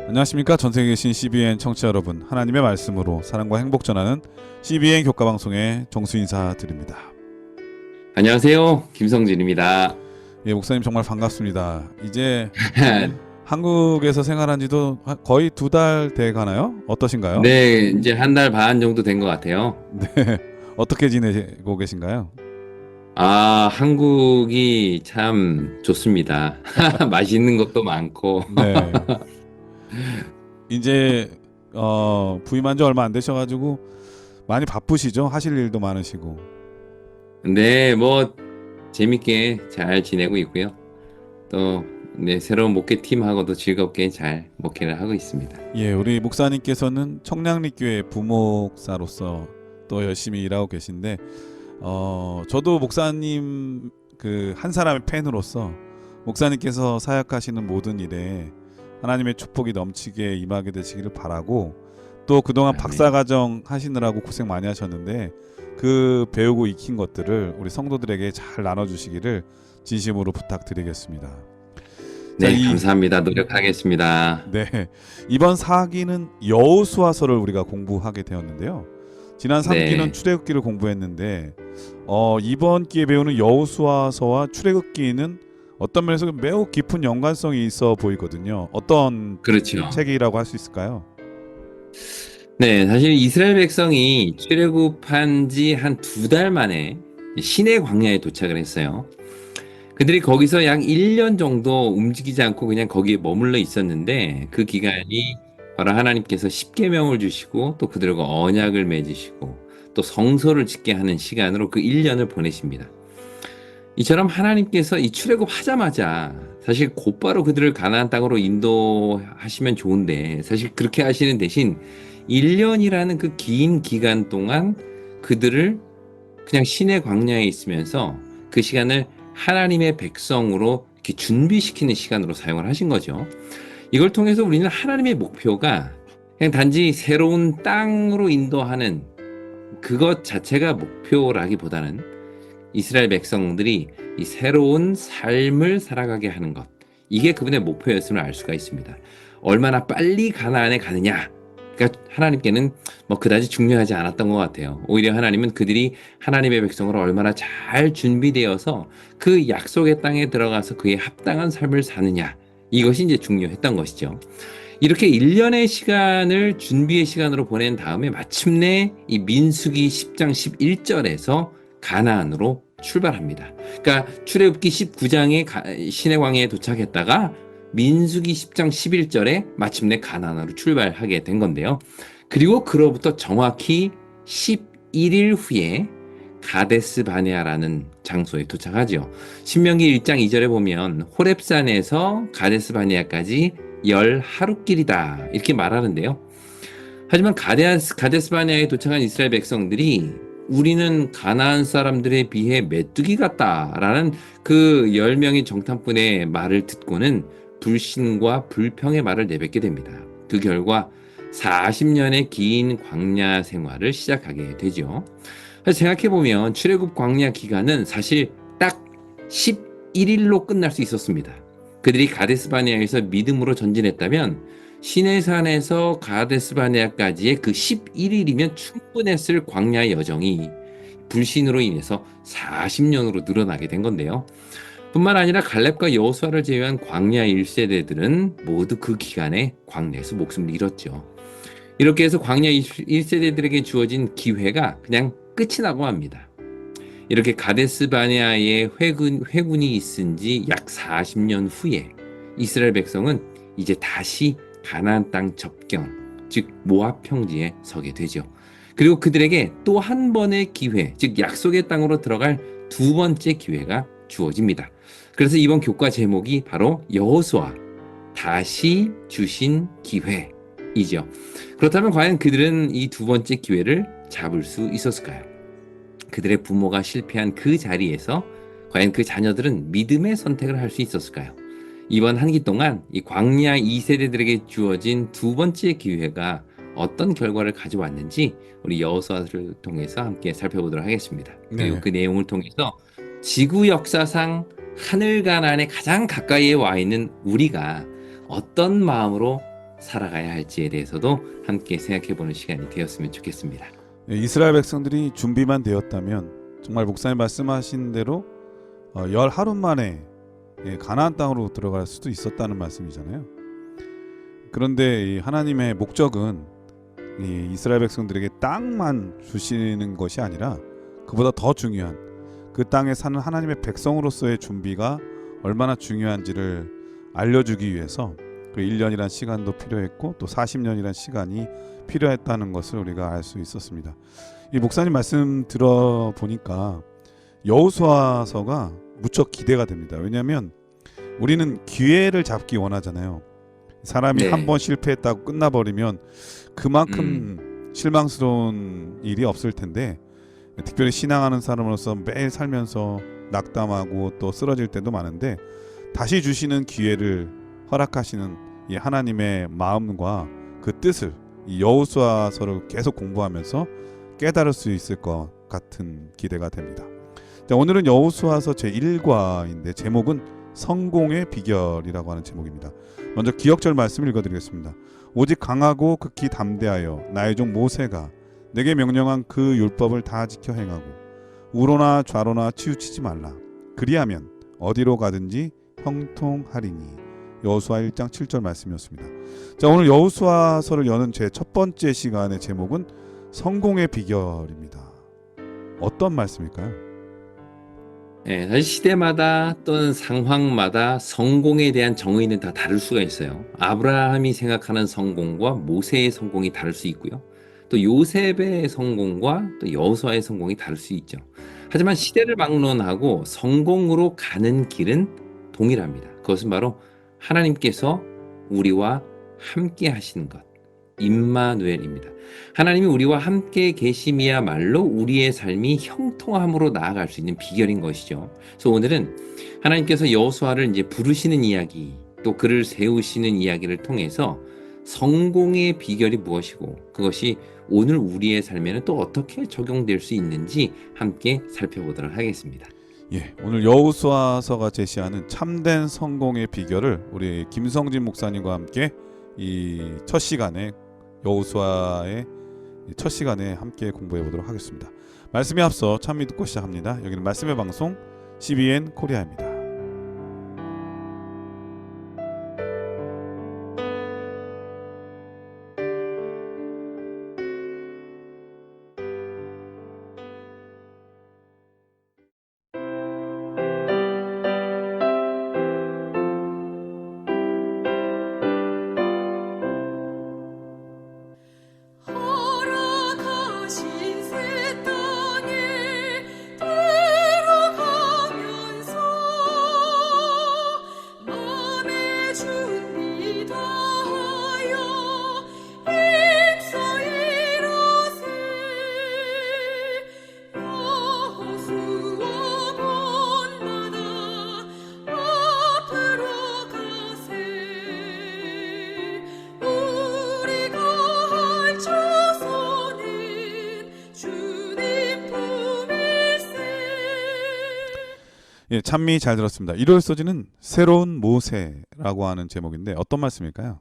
안녕하십니까. 전세계에 계신 CBN 청취자 여러분, 하나님의 말씀으로 사랑과 행복 전하는 CBN 교과방송의 정수 인사드립니다. 안녕하세요. 김성진입니다. 예, 목사님 정말 반갑습니다. 이제 한국에서 생활한 지도 거의 2달 돼 가나요? 어떠신가요? 네, 이제 한 달 반 정도 된 것 같아요. 네, 어떻게 지내고 계신가요? 한국이 참 좋습니다. 맛있는 것도 많고. 네, 이제 부임한 지 얼마 안 되셔가지고 많이 바쁘시죠? 하실 일도 많으시고. 네, 뭐 재밌게 잘 지내고 있고요. 또 네, 새로운 목회팀하고도 즐겁게 잘 목회를 하고 있습니다. 예, 우리 목사님께서는 청량리교회 부목사로서 또 열심히 일하고 계신데, 저도 목사님 그 한 사람의 팬으로서 목사님께서 사역하시는 모든 일에 하나님의 축복이 넘치게 임하게 되시기를 바라고, 또 그동안 아멘. 박사과정 하시느라고 고생 많이 하셨는데 그 배우고 익힌 것들을 우리 성도들에게 잘 나눠주시기를 진심으로 부탁드리겠습니다. 자, 네, 감사합니다. 노력하겠습니다. 네, 이번 4기는 여호수아서를 우리가 공부하게 되었는데요. 지난 3기는 네. 출애굽기를 공부했는데 이번 기에 배우는 여호수아서와 출애굽기는 어떤 면에서 매우 깊은 연관성이 있어 보이거든요. 어떤 그렇죠. 책이라고 할 수 있을까요? 네, 사실 이스라엘 백성이 출애굽한 지 한 2달 만에 시내 광야에 도착을 했어요. 그들이 거기서 약 1년 정도 움직이지 않고 그냥 거기에 머물러 있었는데 그 기간이 바로 하나님께서 십계명을 주시고 또 그들과 언약을 맺으시고 또 성소를 짓게 하는 시간으로 그 1년을 보내십니다. 이처럼 하나님께서 이 출애굽하자마자 사실 곧바로 그들을 가나안 땅으로 인도하시면 좋은데 사실 그렇게 하시는 대신 1년이라는 그 긴 기간 동안 그들을 그냥 시내 광야에 있으면서 그 시간을 하나님의 백성으로 이렇게 준비시키는 시간으로 사용을 하신 거죠. 이걸 통해서 우리는 하나님의 목표가 그냥 단지 새로운 땅으로 인도하는 그것 자체가 목표라기보다는 이스라엘 백성들이 이 새로운 삶을 살아가게 하는 것, 이게 그분의 목표였음을 알 수가 있습니다. 얼마나 빨리 가나안에 가느냐, 그러니까 하나님께는 뭐 그다지 중요하지 않았던 것 같아요. 오히려 하나님은 그들이 하나님의 백성으로 얼마나 잘 준비되어서 그 약속의 땅에 들어가서 그에 합당한 삶을 사느냐, 이것이 이제 중요했던 것이죠. 이렇게 1년의 시간을 준비의 시간으로 보낸 다음에 마침내 이 민수기 10장 11절에서 가나안으로 출발합니다. 그러니까 출애굽기 19장에 시내 광야에 도착했다가 민수기 10장 11절에 마침내 가나안으로 출발하게 된 건데요. 그리고 그로부터 정확히 11일 후에 가데스 바네아라는 장소에 도착하죠. 신명기 1장 2절에 보면 호렙산에서 가데스 바네아까지 10하루길이다 이렇게 말하는데요. 하지만 가데스 바네아에 도착한 이스라엘 백성들이 우리는 가나안 사람들에 비해 메뚜기 같다라는 그 10명의 정탐꾼의 말을 듣고는 불신과 불평의 말을 내뱉게 됩니다. 그 결과 40년의 긴 광야 생활을 시작하게 되죠. 생각해보면 출애굽 광야 기간은 사실 딱 11일로 끝날 수 있었습니다. 그들이 가데스 바네아에서 믿음으로 전진했다면 시내산에서 가데스 바네아까지의 그 11일이면 충분했을 광야 여정이 불신으로 인해서 40년으로 늘어나게 된 건데요. 뿐만 아니라 갈렙과 여호수아를 제외한 광야 1세대들은 모두 그 기간에 광야에서 목숨을 잃었죠. 이렇게 해서 광야 1세대들에게 주어진 기회가 그냥 끝이 나고 합니다. 이렇게 가데스 바네아에 회군이 있은 지 약 40년 후에 이스라엘 백성은 이제 다시 가나안 땅 접경, 즉 모압 평지에 서게 되죠. 그리고 그들에게 또 한 번의 기회, 즉 약속의 땅으로 들어갈 2번째 기회가 주어집니다. 그래서 이번 교과 제목이 바로 여호수아, 다시 주신 기회이죠. 그렇다면 과연 그들은 이 2번째 기회를 잡을 수 있었을까요? 그들의 부모가 실패한 그 자리에서 과연 그 자녀들은 믿음의 선택을 할 수 있었을까요? 이번 한 기 동안 이 광야 2세대들에게 주어진 2번째 기회가 어떤 결과를 가져왔는지 우리 여호수아를 통해서 함께 살펴보도록 하겠습니다. 그리고 네. 그 내용을 통해서 지구 역사상 하늘 가나안에 가장 가까이에 와 있는 우리가 어떤 마음으로 살아가야 할지에 대해서도 함께 생각해 보는 시간이 되었으면 좋겠습니다. 예, 이스라엘 백성들이 준비만 되었다면 정말 목사님 말씀하신 대로 10하루 만에 가나안 땅으로 들어갈 수도 있었다는 말씀이잖아요. 그런데 이 하나님의 목적은 이 이스라엘 백성들에게 땅만 주시는 것이 아니라 그보다 더 중요한 그 땅에 사는 하나님의 백성으로서의 준비가 얼마나 중요한지를 알려주기 위해서 그 1년이란 시간도 필요했고 또 40년이란 시간이 필요했다는 것을 우리가 알 수 있었습니다. 이 목사님 말씀 들어보니까 여호수아서가 무척 기대가 됩니다. 왜냐하면 우리는 기회를 잡기 원하잖아요. 사람이 네. 한 번 실패했다고 끝나버리면 그만큼 실망스러운 일이 없을 텐데 특별히 신앙하는 사람으로서 매일 살면서 낙담하고 또 쓰러질 때도 많은데 다시 주시는 기회를 허락하시는 이 하나님의 마음과 그 뜻을 이 여호수아서를 계속 공부하면서 깨달을 수 있을 것 같은 기대가 됩니다. 자, 오늘은 여호수아서 제1과인데 제목은 성공의 비결이라고 하는 제목입니다. 먼저 기억절 말씀을 읽어드리겠습니다. 오직 강하고 극히 담대하여 나의 종 모세가 내게 명령한 그 율법을 다 지켜 행하고 우로나 좌로나 치우치지 말라. 그리하면 어디로 가든지 형통하리니. 여호수아 1장 7절 말씀이었습니다. 자, 오늘 여호수아서를 여는 제 첫 번째 시간의 제목은 성공의 비결입니다. 어떤 말씀일까요? 네, 사실 시대마다 또는 상황마다 성공에 대한 정의는 다 다를 수가 있어요. 아브라함이 생각하는 성공과 모세의 성공이 다를 수 있고요. 또 요셉의 성공과 또 여호수아의 성공이 다를 수 있죠. 하지만 시대를 막론하고 성공으로 가는 길은 동일합니다. 그것은 바로 하나님께서 우리와 함께 하시는 것, 임마누엘입니다. 하나님이 우리와 함께 계심이야말로 우리의 삶이 형통함으로 나아갈 수 있는 비결인 것이죠. 그래서 오늘은 하나님께서 여호수아를 이제 부르시는 이야기, 또 그를 세우시는 이야기를 통해서 성공의 비결이 무엇이고 그것이 오늘 우리의 삶에는 또 어떻게 적용될 수 있는지 함께 살펴보도록 하겠습니다. 예, 오늘 여호수아서가 제시하는 참된 성공의 비결을 우리 김성진 목사님과 함께 이 첫 시간에 여호수아의 첫 시간에 함께 공부해 보도록 하겠습니다. 말씀에 앞서 찬미 듣고 시작합니다. 여기는 말씀의 방송 CBN 코리아입니다. 허락하신 새 땅에 들어가면서 마음의 준비 다하여 힘써 일하세. 여호수아 본받아 앞으로 가세. 우리가 할 조서는 주님 품일세. 예, 찬미 잘 들었습니다. 일요일 소지는 새로운 모세라고 하는 제목인데 어떤 말씀일까요?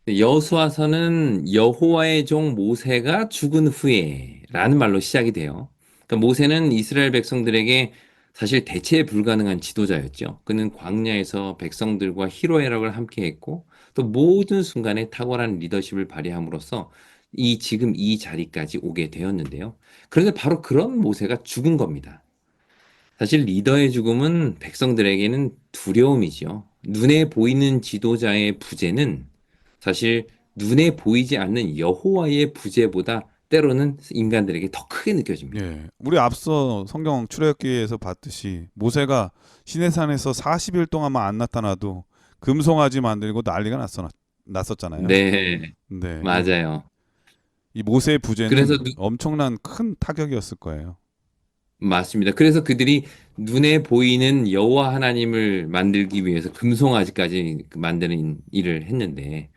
여호수아서는 여호와의 종 모세가 죽은 후에라는 말로 시작이 돼요. 그러니까 모세는 이스라엘 백성들에게 사실 대체 불가능한 지도자였죠. 그는 광야에서 백성들과 희로애락을 함께했고 또 모든 순간에 탁월한 리더십을 발휘함으로써 지금 이 자리까지 오게 되었는데요. 그런데 바로 그런 모세가 죽은 겁니다. 사실 리더의 죽음은 백성들에게는 두려움이죠. 눈에 보이는 지도자의 부재는 사실 눈에 보이지 않는 여호와의 부재보다 때로는 인간들에게 더 크게 느껴집니다. 예, 우리 앞서 성경 출애굽기에서 봤듯이 모세가 시내산에서 40일 동안만 안 나타나도 금송아지 만들고 난리가 났었잖아요. 네, 네, 맞아요. 이 모세의 부재는 그래서 엄청난 큰 타격이었을 거예요. 맞습니다. 그래서 그들이 눈에 보이는 여호와 하나님을 만들기 위해서 금송아지까지 만드는 일을 했는데,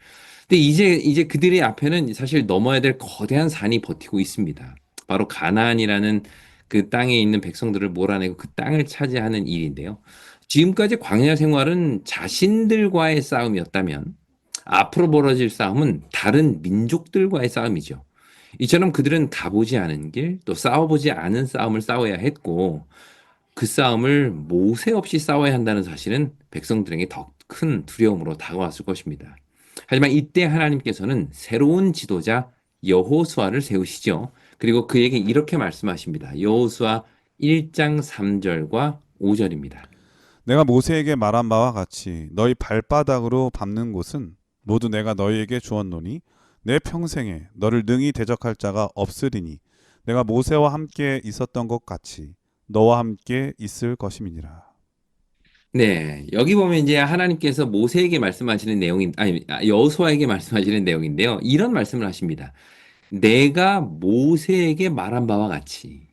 근데 이제 그들의 앞에는 사실 넘어야 될 거대한 산이 버티고 있습니다. 바로 가나안이라는 그 땅에 있는 백성들을 몰아내고 그 땅을 차지하는 일인데요. 지금까지 광야 생활은 자신들과의 싸움이었다면 앞으로 벌어질 싸움은 다른 민족들과의 싸움이죠. 이처럼 그들은 가보지 않은 길, 또 싸워보지 않은 싸움을 싸워야 했고, 그 싸움을 모세 없이 싸워야 한다는 사실은 백성들에게 더 큰 두려움으로 다가왔을 것입니다. 하지만 이때 하나님께서는 새로운 지도자 여호수아를 세우시죠. 그리고 그에게 이렇게 말씀하십니다. 여호수아 1장 3절과 5절입니다. 내가 모세에게 말한 바와 같이 너희 발바닥으로 밟는 곳은 모두 내가 너희에게 주었노니 내 평생에 너를 능히 대적할 자가 없으리니 내가 모세와 함께 있었던 것 같이 너와 함께 있을 것임이니라. 네, 여기 보면 이제 하나님께서 모세에게 말씀하시는 내용인, 아니, 여호수아에게 말씀하시는 내용인데요. 이런 말씀을 하십니다. 내가 모세에게 말한 바와 같이,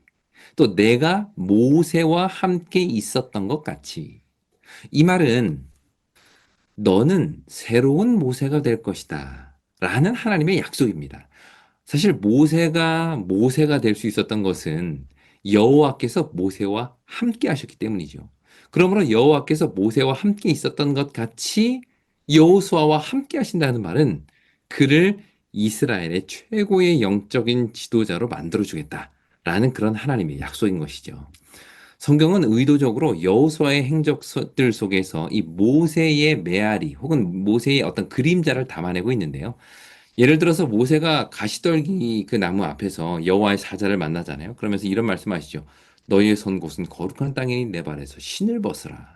또 내가 모세와 함께 있었던 것 같이. 이 말은 너는 새로운 모세가 될 것이다. 라는 하나님의 약속입니다. 사실 모세가 될 수 있었던 것은 여호와께서 모세와 함께 하셨기 때문이죠. 그러므로 여호와께서 모세와 함께 있었던 것 같이 여호수아와 함께 하신다는 말은 그를 이스라엘의 최고의 영적인 지도자로 만들어 주겠다라는 그런 하나님의 약속인 것이죠. 성경은 의도적으로 여호수아의 행적들 속에서 이 모세의 메아리 혹은 모세의 어떤 그림자를 담아내고 있는데요. 예를 들어서 모세가 가시떨기 그 나무 앞에서 여호와의 사자를 만나잖아요. 그러면서 이런 말씀하시죠. 너희의 선 곳은 거룩한 땅이니 내 발에서 신을 벗으라.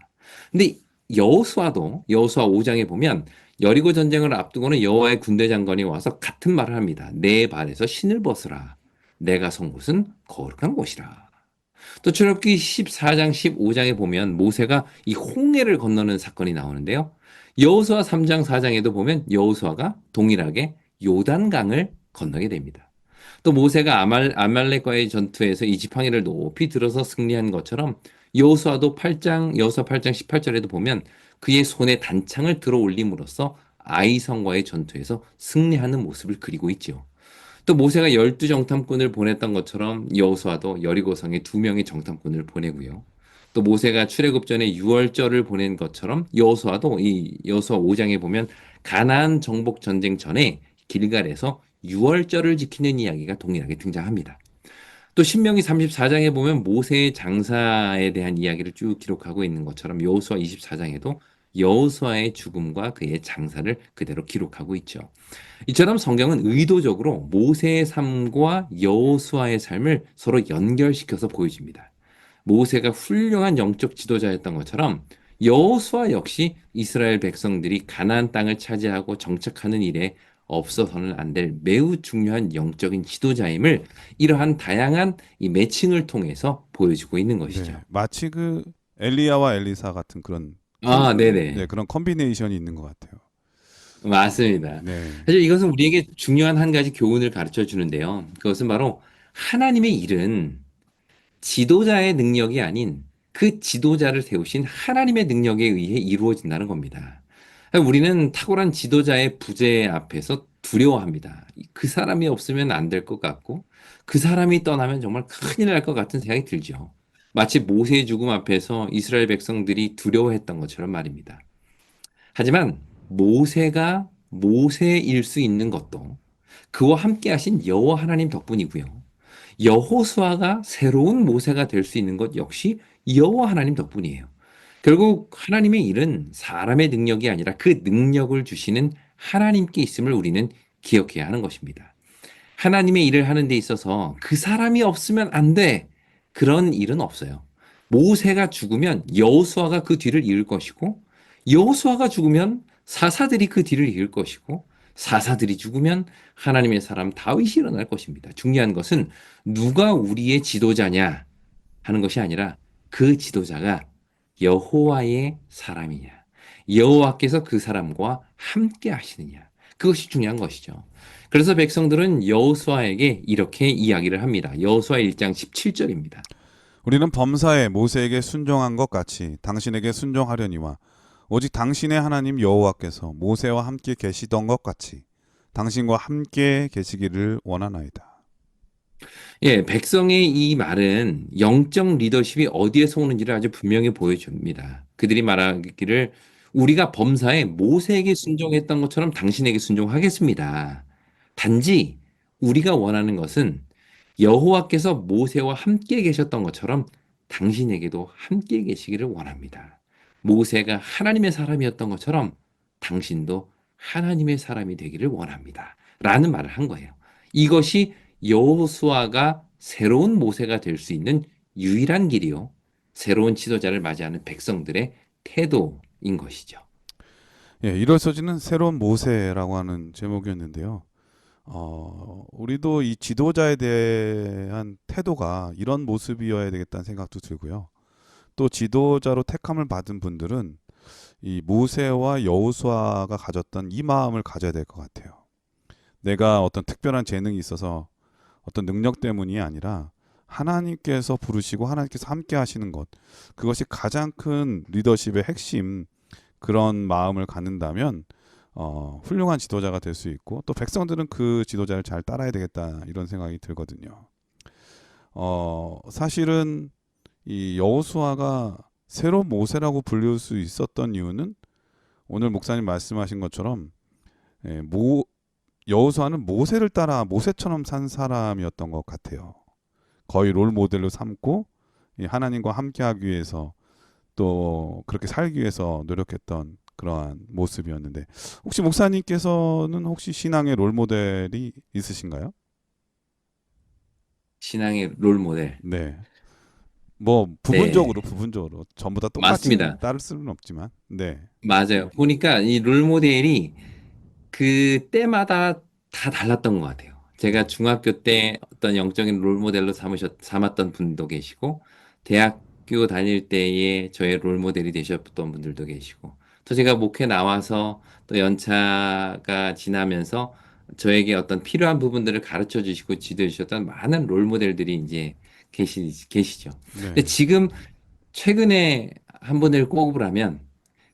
근데 여호수아 5장에 보면 여리고 전쟁을 앞두고는 여호와의 군대 장관이 와서 같은 말을 합니다. 내 발에서 신을 벗으라. 내가 선 곳은 거룩한 곳이라. 또 출애굽기 14장 15장에 보면 모세가 이 홍해를 건너는 사건이 나오는데요. 여호수아 3장 4장에도 보면 여호수아가 동일하게 요단강을 건너게 됩니다. 또 모세가 아말렉과의 전투에서 이 지팡이를 높이 들어서 승리한 것처럼 여호수아 8장 18절에도 보면 그의 손에 단창을 들어 올림으로써 아이성과의 전투에서 승리하는 모습을 그리고 있죠. 또 모세가 12정탐꾼을 보냈던 것처럼 여호수아도 여리고성에 2명의 정탐꾼을 보내고요. 또 모세가 출애굽 전에 유월절을 보낸 것처럼 여호수아도 이 여호수아 5장에 보면 가나안 정복 전쟁 전에 길갈에서 유월절을 지키는 이야기가 동일하게 등장합니다. 또 신명기 34장에 보면 모세의 장사에 대한 이야기를 쭉 기록하고 있는 것처럼 여호수아 24장에도 여호수아의 죽음과 그의 장사를 그대로 기록하고 있죠. 이처럼 성경은 의도적으로 모세의 삶과 여호수아의 삶을 서로 연결시켜서 보여줍니다. 모세가 훌륭한 영적 지도자였던 것처럼 여호수아 역시 이스라엘 백성들이 가나안 땅을 차지하고 정착하는 일에 없어서는 안 될 매우 중요한 영적인 지도자임을 이러한 다양한 이 매칭을 통해서 보여주고 있는 것이죠. 네, 마치 그 엘리야와 엘리사 같은 그런 아, 네네. 네, 그런 컨비네이션이 있는 것 같아요. 맞습니다. 네, 사실 이것은 우리에게 중요한 한 가지 교훈을 가르쳐 주는데요. 그것은 바로 하나님의 일은 지도자의 능력이 아닌 그 지도자를 세우신 하나님의 능력에 의해 이루어진다는 겁니다. 우리는 탁월한 지도자의 부재 앞에서 두려워합니다. 그 사람이 없으면 안 될 것 같고, 그 사람이 떠나면 정말 큰일 날 것 같은 생각이 들죠. 마치 모세의 죽음 앞에서 이스라엘 백성들이 두려워했던 것처럼 말입니다. 하지만 모세가 모세일 수 있는 것도 그와 함께 하신 여호와 하나님 덕분이고요. 여호수아가 새로운 모세가 될 수 있는 것 역시 여호와 하나님 덕분이에요. 결국 하나님의 일은 사람의 능력이 아니라 그 능력을 주시는 하나님께 있음을 우리는 기억해야 하는 것입니다. 하나님의 일을 하는 데 있어서 그 사람이 없으면 안 돼. 그런 일은 없어요. 모세가 죽으면 여호수아가 그 뒤를 이을 것이고 여호수아가 죽으면 사사들이 그 뒤를 이을 것이고 사사들이 죽으면 하나님의 사람 다윗이 일어날 것입니다. 중요한 것은 누가 우리의 지도자냐 하는 것이 아니라 그 지도자가 여호와의 사람이냐, 여호와께서 그 사람과 함께 하시느냐, 그것이 중요한 것이죠. 그래서 백성들은 여호수아에게 이렇게 이야기를 합니다. 여호수아 1장 17절입니다. 우리는 범사에 모세에게 순종한 것 같이 당신에게 순종하려니와 오직 당신의 하나님 여호와께서 모세와 함께 계시던 것 같이 당신과 함께 계시기를 원하나이다. 예, 백성의 이 말은 영적 리더십이 어디에서 오는지를 아주 분명히 보여줍니다. 그들이 말하기를 우리가 범사에 모세에게 순종했던 것처럼 당신에게 순종하겠습니다. 단지 우리가 원하는 것은 여호와께서 모세와 함께 계셨던 것처럼 당신에게도 함께 계시기를 원합니다. 모세가 하나님의 사람이었던 것처럼 당신도 하나님의 사람이 되기를 원합니다. 라는 말을 한 거예요. 이것이 여호수아가 새로운 모세가 될 수 있는 유일한 길이요. 새로운 지도자를 맞이하는 백성들의 태도인 것이죠. 예, 일어서지는 새로운 모세라고 하는 제목이었는데요. 우리도 이 지도자에 대한 태도가 이런 모습이어야 되겠다는 생각도 들고요. 또 지도자로 택함을 받은 분들은 이 모세와 여호수아가 가졌던 이 마음을 가져야 될 것 같아요. 내가 어떤 특별한 재능이 있어서 어떤 능력 때문이 아니라 하나님께서 부르시고 하나님께서 함께 하시는 것, 그것이 가장 큰 리더십의 핵심, 그런 마음을 갖는다면 훌륭한 지도자가 될 수 있고, 또 백성들은 그 지도자를 잘 따라야 되겠다, 이런 생각이 들거든요. 사실은 이 여호수아가 새로운 모세라고 불릴 수 있었던 이유는 오늘 목사님 말씀하신 것처럼 예, 여호수아는 모세를 따라 모세처럼 산 사람이었던 것 같아요. 거의 롤 모델로 삼고 이 하나님과 함께하기 위해서 또 그렇게 살기 위해서 노력했던 그러한 모습이었는데, 혹시 목사님께서는 혹시 신앙의 롤 모델이 있으신가요? 신앙의 롤 모델. 네. 뭐 네, 부분적으로 전부 다 똑같이 맞습니다. 따를 수는 없지만, 네. 맞아요. 보니까 이 롤 모델이 그 때마다 다 달랐던 것 같아요. 제가 중학교 때 어떤 영적인 롤 모델로 삼았던 분도 계시고, 대학교 다닐 때에 저의 롤 모델이 되셨던 분들도 계시고, 또 제가 목회 나와서 또 연차가 지나면서 저에게 어떤 필요한 부분들을 가르쳐 주시고 지도해 주셨던 많은 롤 모델들이 이제 계시죠. 근데 네. 지금 최근에 한 분을 꼽으라면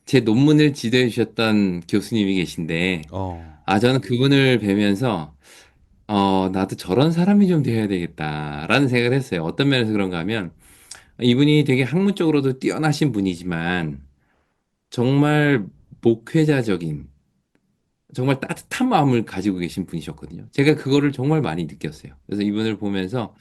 제 논문을 지도해 주셨던 교수님이 계신데, 어. 저는 그분을 뵈면서, 나도 저런 사람이 좀 되어야 되겠다라는 생각을 했어요. 어떤 면에서 그런가 하면, 이분이 되게 학문적으로도 뛰어나신 분이지만, 정말 목회자적인, 정말 따뜻한 마음을 가지고 계신 분이셨거든요. 제가 그거를 정말 많이 느꼈어요. 그래서 이분을 보면서,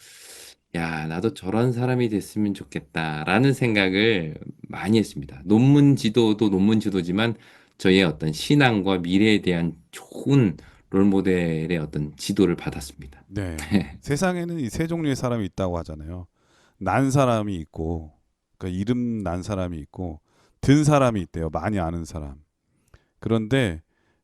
야, 나도 저런 사람이 됐으면 좋겠다라는 생각을 많이 했습니다. 논문 지도도 논문 지도지만 저의 어떤 신앙과 미래에 대한 좋은 롤모델의 어떤 지도를 받았습니다. 네. 세상에는 이 세 종류의 사람이 있다고 하잖아요. 난 사람이 있고, 그러니까 이름 난 사람이 있고, 든 사람이 있대요. 많이 아는 사람. 그런데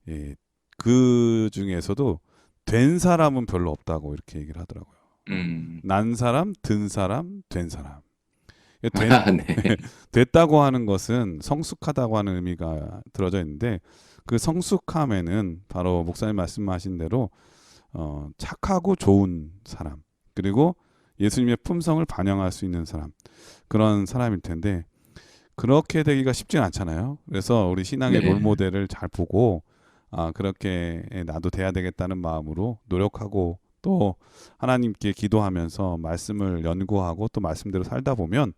예, 그 중에서도 된 사람은 별로 없다고 이렇게 얘기를 하더라고요. 음, 난 사람, 든 사람, 된 사람. 된, 네. 됐다고 하는 것은 성숙하다고 하는 의미가 들어져 있는데, 그 성숙함에는 바로 목사님 말씀하신 대로 착하고 좋은 사람, 그리고 예수님의 품성을 반영할 수 있는 사람, 그런 사람일 텐데, 그렇게 되기가 쉽진 않잖아요. 그래서 우리 신앙의 롤 네. 모델을 잘 보고 그렇게 나도 돼야 되겠다는 마음으로 노력하고, 또 하나님께 기도하면서 말씀을 연구하고 또 말씀대로 살다 보면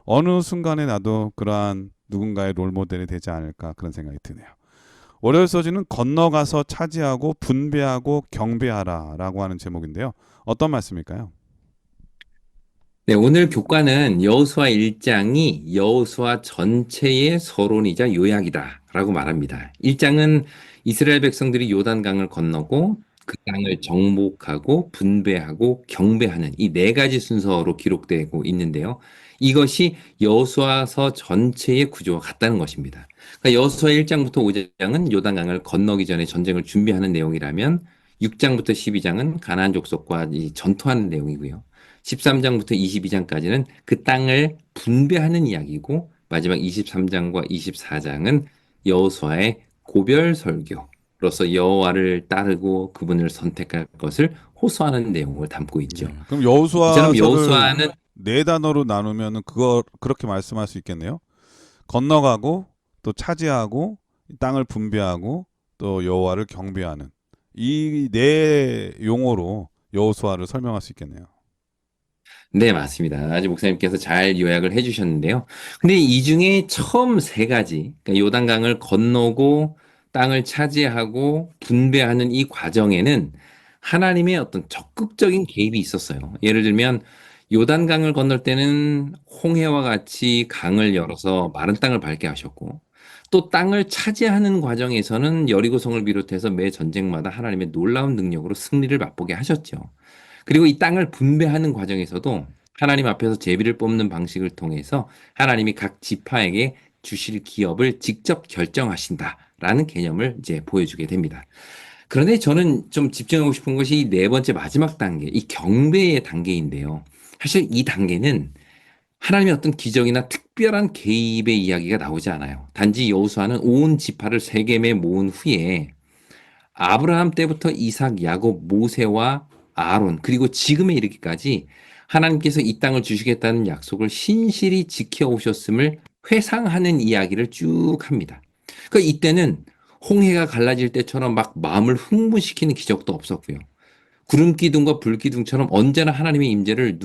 어느 순간에 나도 그러한 누군가의 롤 모델이 되지 않을까, 그런 생각이 드네요. 월요일 서지는 건너가서 차지하고 분배하고 경배하라라고 하는 제목인데요. 어떤 말씀일까요? 네, 오늘 교과는 여호수아 1장이 여호수아 전체의 서론이자 요약이다라고 말합니다. 1장은 이스라엘 백성들이 요단강을 건너고 그 땅을 정복하고 분배하고 경배하는 이 네 가지 순서로 기록되고 있는데요. 이것이 여호수아서 전체의 구조와 같다는 것입니다. 그러니까 여호수아 1장부터 5장은 요단강을 건너기 전에 전쟁을 준비하는 내용이라면 6장부터 12장은 가나안 족속과 전투하는 내용이고요. 13장부터 22장까지는 그 땅을 분배하는 이야기고, 마지막 23장과 24장은 여호수아의 고별 설교로서 여호와를 따르고 그분을 선택할 것을 호소하는 내용을 담고 있죠. 네. 그럼 이처럼 여호수아서를 여호수아는 네 단어로 나누면은 그거 그렇게 말씀할 수 있겠네요. 건너가고, 또 차지하고, 땅을 분배하고, 또 여호와를 경배하는, 이 네 용어로 여호수아를 설명할 수 있겠네요. 네, 맞습니다. 아주 목사님께서 잘 요약을 해주셨는데요. 근데 이 중에 처음 세 가지, 그러니까 요단강을 건너고 땅을 차지하고 분배하는 이 과정에는 하나님의 어떤 적극적인 개입이 있었어요. 예를 들면 요단강을 건널 때는 홍해와 같이 강을 열어서 마른 땅을 밟게 하셨고, 또 땅을 차지하는 과정에서는 여리고성을 비롯해서 매 전쟁마다 하나님의 놀라운 능력으로 승리를 맛보게 하셨죠. 그리고 이 땅을 분배하는 과정에서도 하나님 앞에서 제비를 뽑는 방식을 통해서 하나님이 각 지파에게 주실 기업을 직접 결정하신다라는 개념을 이제 보여주게 됩니다. 그런데 저는 좀 집중하고 싶은 것이 이 네 번째 마지막 단계, 이 경배의 단계인데요. 사실 이 단계는 하나님의 어떤 기적이나 특별한 개입의 이야기가 나오지 않아요. 단지 여호수아는 온 지파를 세겜에 모은 후에 아브라함 때부터 이삭, 야곱, 모세와 아론 그리고 지금에 이르기까지 하나님께서 이 땅을 주시겠다는 약속을 신실히 지켜오셨음을 회상하는 이야기를 쭉 합니다. 그러니까 이때는 홍해가 갈라질 때처럼 막 마음을 흥분시키는 기적도 없었고요. 구름 기둥과 불 기둥처럼 언제나 하나님의 임재를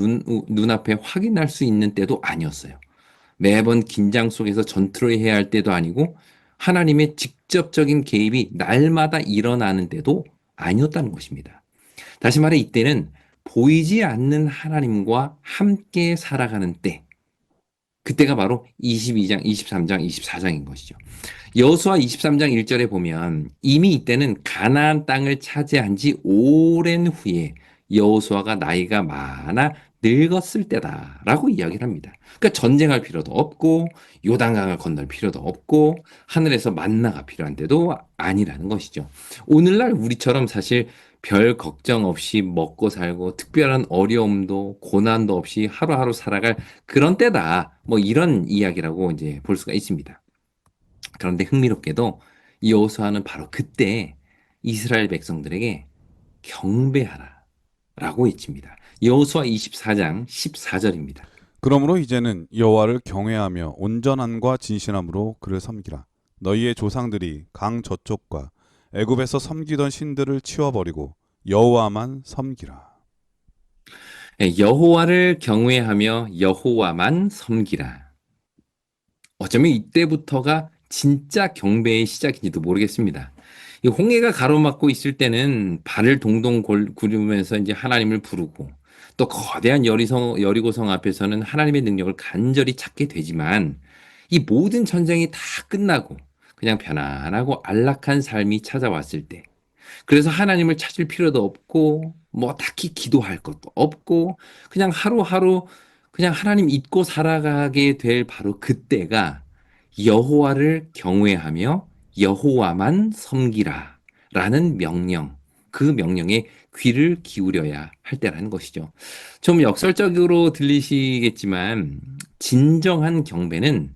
눈앞에 확인할 수 있는 때도 아니었어요. 매번 긴장 속에서 전투를 해야 할 때도 아니고 하나님의 직접적인 개입이 날마다 일어나는 때도 아니었다는 것입니다. 다시 말해 이때는 보이지 않는 하나님과 함께 살아가는 때, 그때가 바로 22장, 23장, 24장인 것이죠. 여호수아 23장 1절에 보면 이미 이때는 가나안 땅을 차지한 지 오랜 후에 여호수아가 나이가 많아 늙었을 때다라고 이야기를 합니다. 그러니까 전쟁할 필요도 없고 요단강을 건널 필요도 없고 하늘에서 만나가 필요한 때도 아니라는 것이죠. 오늘날 우리처럼 사실 별 걱정 없이 먹고 살고 특별한 어려움도 고난도 없이 하루하루 살아갈 그런 때다. 뭐 이런 이야기라고 이제 볼 수가 있습니다. 그런데 흥미롭게도 여호수아는 바로 그때 이스라엘 백성들에게 경배하라 라고 외칩니다. 여호수아 24장 14절입니다. 그러므로 이제는 여호와를 경외하며 온전함과 진실함으로 그를 섬기라. 너희의 조상들이 강 저쪽과 애굽에서 섬기던 신들을 치워버리고 여호와만 섬기라. 여호와를 경외하며 여호와만 섬기라. 어쩌면 이때부터가 진짜 경배의 시작인지도 모르겠습니다. 이 홍해가 가로막고 있을 때는 발을 동동 구르면서 이제 하나님을 부르고 또 거대한 여리고성 앞에서는 하나님의 능력을 간절히 찾게 되지만 이 모든 전쟁이 다 끝나고 그냥 편안하고 안락한 삶이 찾아왔을 때 그래서 하나님을 찾을 필요도 없고 뭐 딱히 기도할 것도 없고 그냥 하루하루 그냥 하나님 잊고 살아가게 될 바로 그때가 여호와를 경외하며 여호와만 섬기라 라는 명령, 그 명령에 귀를 기울여야 할 때라는 것이죠. 좀 역설적으로 들리시겠지만 진정한 경배는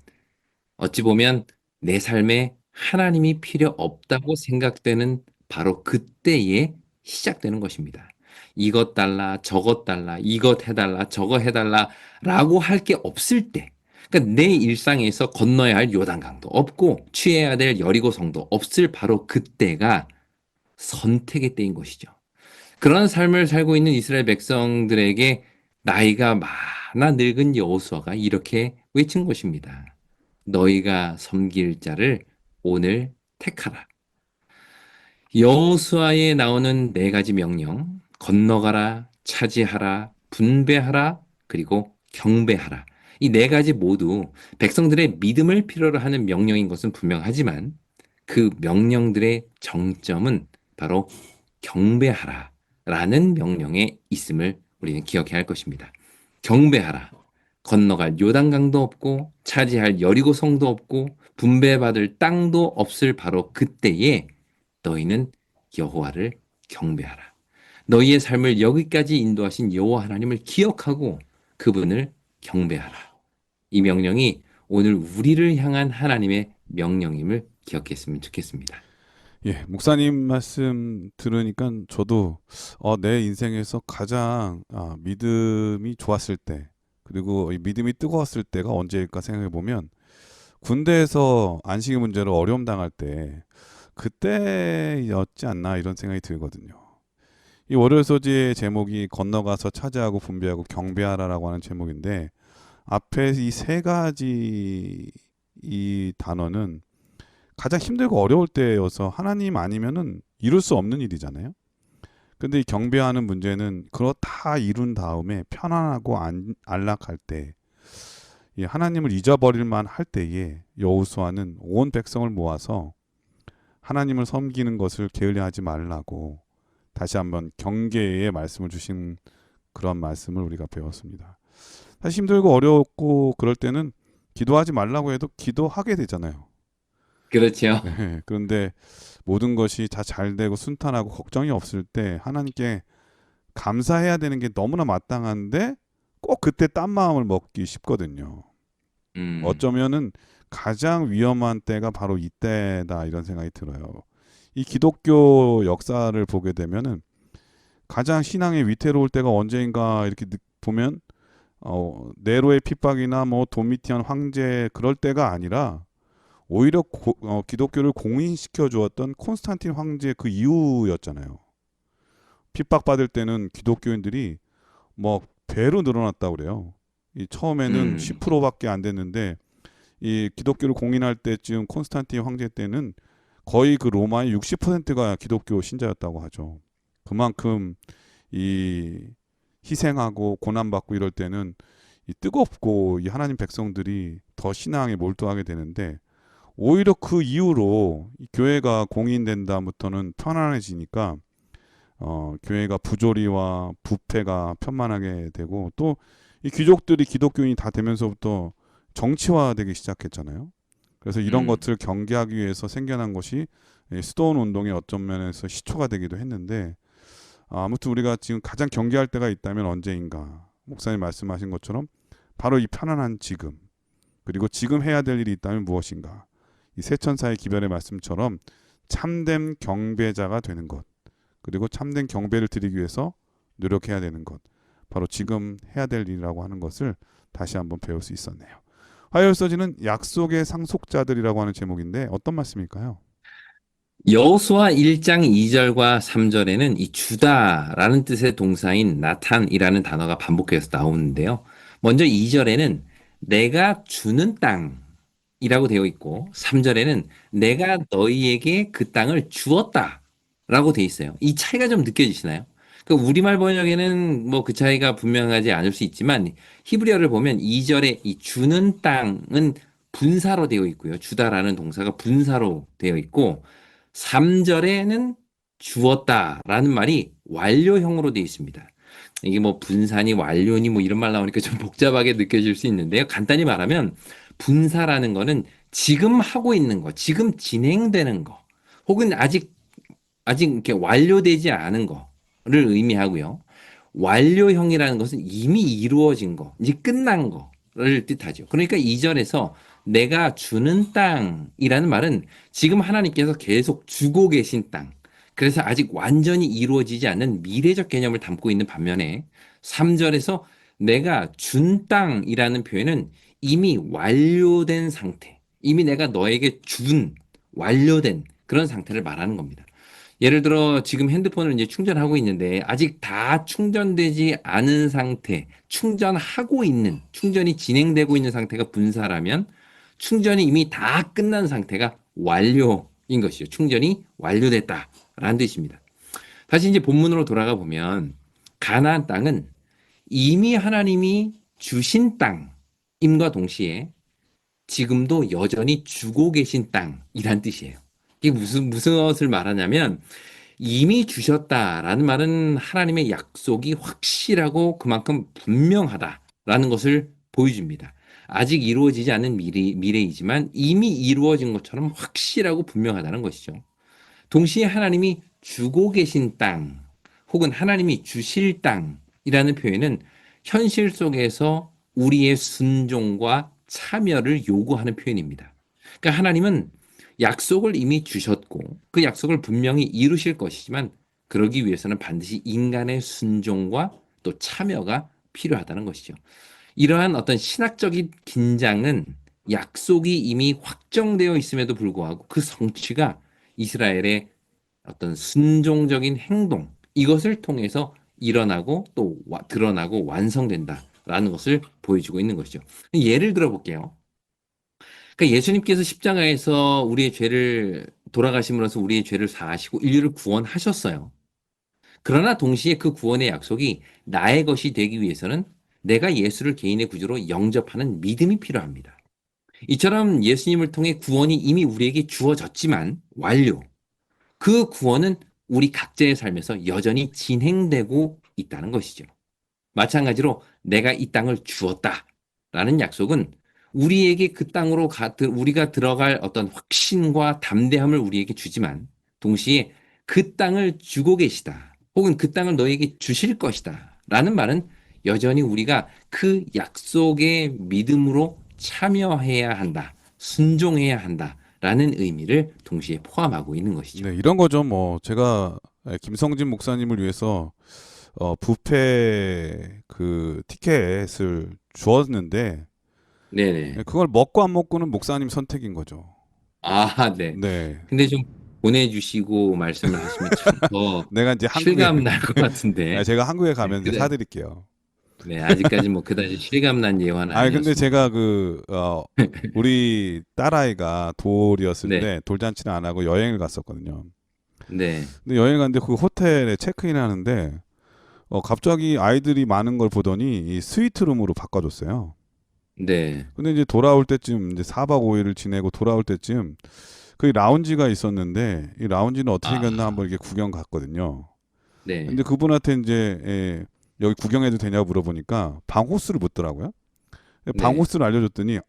어찌 보면 내 삶에 하나님이 필요 없다고 생각되는 바로 그때에 시작되는 것입니다. 이것 달라, 저것 달라, 이것 해달라, 저거 해달라 라고 할 게 없을 때, 그러니까 내 일상에서 건너야 할 요단강도 없고 취해야 될 여리고성도 없을 바로 그때가 선택의 때인 것이죠. 그런 삶을 살고 있는 이스라엘 백성들에게 나이가 많아 늙은 여호수아가 이렇게 외친 것입니다. 너희가 섬길 자를 오늘 택하라. 여호수아에 나오는 네 가지 명령, 건너가라, 차지하라, 분배하라, 그리고 경배하라. 이 네 가지 모두 백성들의 믿음을 필요로 하는 명령인 것은 분명하지만 그 명령들의 정점은 바로 경배하라 라는 명령에 있음을 우리는 기억해야 할 것입니다. 경배하라. 건너갈 요단강도 없고 차지할 여리고성도 없고 분배받을 땅도 없을 바로 그때에 너희는 여호와를 경배하라. 너희의 삶을 여기까지 인도하신 여호와 하나님을 기억하고 그분을 경배하라. 이 명령이 오늘 우리를 향한 하나님의 명령임을 기억했으면 좋겠습니다. 예, 목사님 말씀 들으니까 저도 내 인생에서 가장 믿음이 좋았을 때 그리고 이 믿음이 뜨거웠을 때가 언제일까 생각해 보면 군대에서 안식일 문제로 어려움 당할 때 그때였지 않나 이런 생각이 들거든요. 이 월요일 소지의 제목이 건너가서 차지하고 분배하고 경배하라라고 하는 제목인데 앞에 이 세 가지 이 단어는 가장 힘들고 어려울 때여서 하나님 아니면은 이룰 수 없는 일이잖아요. 근데 이 경배하는 문제는 그거 다 이룬 다음에 편안하고 안락할 때, 이 하나님을 잊어버릴 만할 때에 여호수아는 온 백성을 모아서 하나님을 섬기는 것을 게을리하지 말라고 다시 한번 경계의 말씀을 주신 그런 말씀을 우리가 배웠습니다. 사실 힘들고 어렵고 그럴 때는 기도하지 말라고 해도 기도하게 되잖아요. 그렇죠. 네, 그런데 모든 것이 다 잘 되고 순탄하고 걱정이 없을 때 하나님께 감사해야 되는 게 너무나 마땅한데 꼭 그때 딴 마음을 먹기 쉽거든요. 음, 어쩌면은 가장 위험한 때가 바로 이때다 이런 생각이 들어요. 이 기독교 역사를 보게 되면은 가장 신앙이 위태로울 때가 언제인가 이렇게 보면 네로의 핍박이나 뭐 도미티안 황제 그럴 때가 아니라 오히려 기독교를 공인시켜 주었던 콘스탄틴 황제 그 이후였잖아요. 핍박받을 때는 기독교인들이 뭐 배로 늘어났다고 그래요. 이 처음에는 음, 10%밖에 안 됐는데 이 기독교를 공인할 때쯤 콘스탄틴 황제 때는 거의 그 로마의 60%가 기독교 신자였다고 하죠. 그만큼 이 희생하고 고난받고 이럴 때는 이 뜨겁고 이 하나님 백성들이 더 신앙에 몰두하게 되는데 오히려 그 이후로 이 교회가 공인된 다음부터는 편안해지니까 교회가 부조리와 부패가 편만하게 되고 또 이 귀족들이 기독교인이 다 되면서부터 정치화되기 시작했잖아요. 그래서 이런 음. 것들을 경계하기 위해서 생겨난 것이 이 수도원 운동의 어떤 면에서 시초가 되기도 했는데 아무튼 우리가 지금 가장 경계할 때가 있다면 언제인가 목사님 말씀하신 것처럼 바로 이 편안한 지금 그리고 지금 해야 될 일이 있다면 무엇인가 이 세천사의 기별의 말씀처럼 참된 경배자가 되는 것 그리고 참된 경배를 드리기 위해서 노력해야 되는 것 바로 지금 해야 될 일이라고 하는 것을 다시 한번 배울 수 있었네요. 화요일서지는 약속의 상속자들이라고 하는 제목인데 어떤 말씀일까요? 여호수아 1장 2절과 3절에는 이 주다라는 뜻의 동사인 나탄이라는 단어가 반복해서 나오는데요. 먼저 2절에는 내가 주는 땅이라고 되어 있고 3절에는 내가 너희에게 그 땅을 주었다라고 되어 있어요. 이 차이가 좀 느껴지시나요? 그 우리말 번역에는 뭐 그 차이가 분명하지 않을 수 있지만 히브리어를 보면 2절에 이 주는 땅은 분사로 되어 있고요. 주다라는 동사가 분사로 되어 있고 3절에는 주었다라는 말이 완료형으로 되어 있습니다. 이게 뭐 분사니 완료니 뭐 이런 말 나오니까 좀 복잡하게 느껴질 수 있는데요. 간단히 말하면 분사라는 거는 지금 하고 있는 거, 지금 진행되는 거, 혹은 아직 이렇게 완료되지 않은 거를 의미하고요. 완료형이라는 것은 이미 이루어진 거, 이제 끝난 거를 뜻하죠. 그러니까 2절에서 내가 주는 땅이라는 말은 지금 하나님께서 계속 주고 계신 땅. 그래서 아직 완전히 이루어지지 않는 미래적 개념을 담고 있는 반면에 3절에서 내가 준 땅이라는 표현은 이미 완료된 상태. 이미 내가 너에게 준 완료된 그런 상태를 말하는 겁니다. 예를 들어 지금 핸드폰을 이제 충전하고 있는데 아직 다 충전되지 않은 상태, 충전하고 있는, 충전이 진행되고 있는 상태가 분사라면 충전이 이미 다 끝난 상태가 완료인 것이죠. 충전이 완료됐다라는 뜻입니다. 다시 이제 본문으로 돌아가 보면 가나안 땅은 이미 하나님이 주신 땅임과 동시에 지금도 여전히 주고 계신 땅이란 뜻이에요. 이게 무슨 것을 말하냐면 이미 주셨다라는 말은 하나님의 약속이 확실하고 그만큼 분명하다라는 것을 보여줍니다. 아직 이루어지지 않은 미래이지만 이미 이루어진 것처럼 확실하고 분명하다는 것이죠. 동시에 하나님이 주고 계신 땅 혹은 하나님이 주실 땅이라는 표현은 현실 속에서 우리의 순종과 참여를 요구하는 표현입니다. 그러니까 하나님은 약속을 이미 주셨고 그 약속을 분명히 이루실 것이지만 그러기 위해서는 반드시 인간의 순종과 또 참여가 필요하다는 것이죠. 이러한 어떤 신학적인 긴장은 약속이 이미 확정되어 있음에도 불구하고 그 성취가 이스라엘의 어떤 순종적인 행동, 이것을 통해서 일어나고 또 드러나고 완성된다라는 것을 보여주고 있는 것이죠. 예를 들어 볼게요. 그러니까 예수님께서 십자가에서 우리의 죄를 돌아가심으로써 우리의 죄를 사하시고 인류를 구원하셨어요. 그러나 동시에 그 구원의 약속이 나의 것이 되기 위해서는 내가 예수를 개인의 구주로 영접하는 믿음이 필요합니다. 이처럼 예수님을 통해 구원이 이미 우리에게 주어졌지만 완료. 그 구원은 우리 각자의 삶에서 여전히 진행되고 있다는 것이죠. 마찬가지로 내가 이 땅을 주었다라는 약속은 우리에게 그 땅으로 우리가 들어갈 어떤 확신과 담대함을 우리에게 주지만 동시에 그 땅을 주고 계시다. 혹은 그 땅을 너에게 주실 것이다. 라는 말은 여전히 우리가 그 약속의 믿음으로 참여해야 한다. 순종해야 한다. 라는 의미를 동시에 포함하고 있는 것이죠. 네, 이런 거죠. 뭐 제가 김성진 목사님을 위해서 뷔페 그 티켓을 주었는데 네네. 그걸 먹고 안 먹고는 목사님 선택인 거죠. 아, 네. 네. 근데 좀 보내주시고 말씀을 하시면 참 더 내가 이제 한국에 실감 날 것 같은데. 제가 한국에 네, 가면 이제 사드릴게요. 네, 아직까지 뭐 그다지 실감 난 예화는 아니 근데 아니었습니다. 제가 우리 딸아이가 돌이었을 네, 때 돌잔치는 안 하고 여행을 갔었거든요. 네, 근데 여행 갔는데 그 호텔에 체크인 하는데 갑자기 아이들이 많은 걸 보더니 이 스위트룸으로 바꿔줬어요. 네. 근데 이제 돌아올 때쯤 이제 4박 5일을 지내고 돌아올 때쯤 그 라운지가 있었는데 이 라운지는 어떻게 생겼나 아, 한번 이렇게 구경 갔거든요. 네. 근데 그분한테 이제 여기 구경해도 되냐고 물어보니까 방 호수를 묻더라고요. 방 네. 호수를 알려줬더니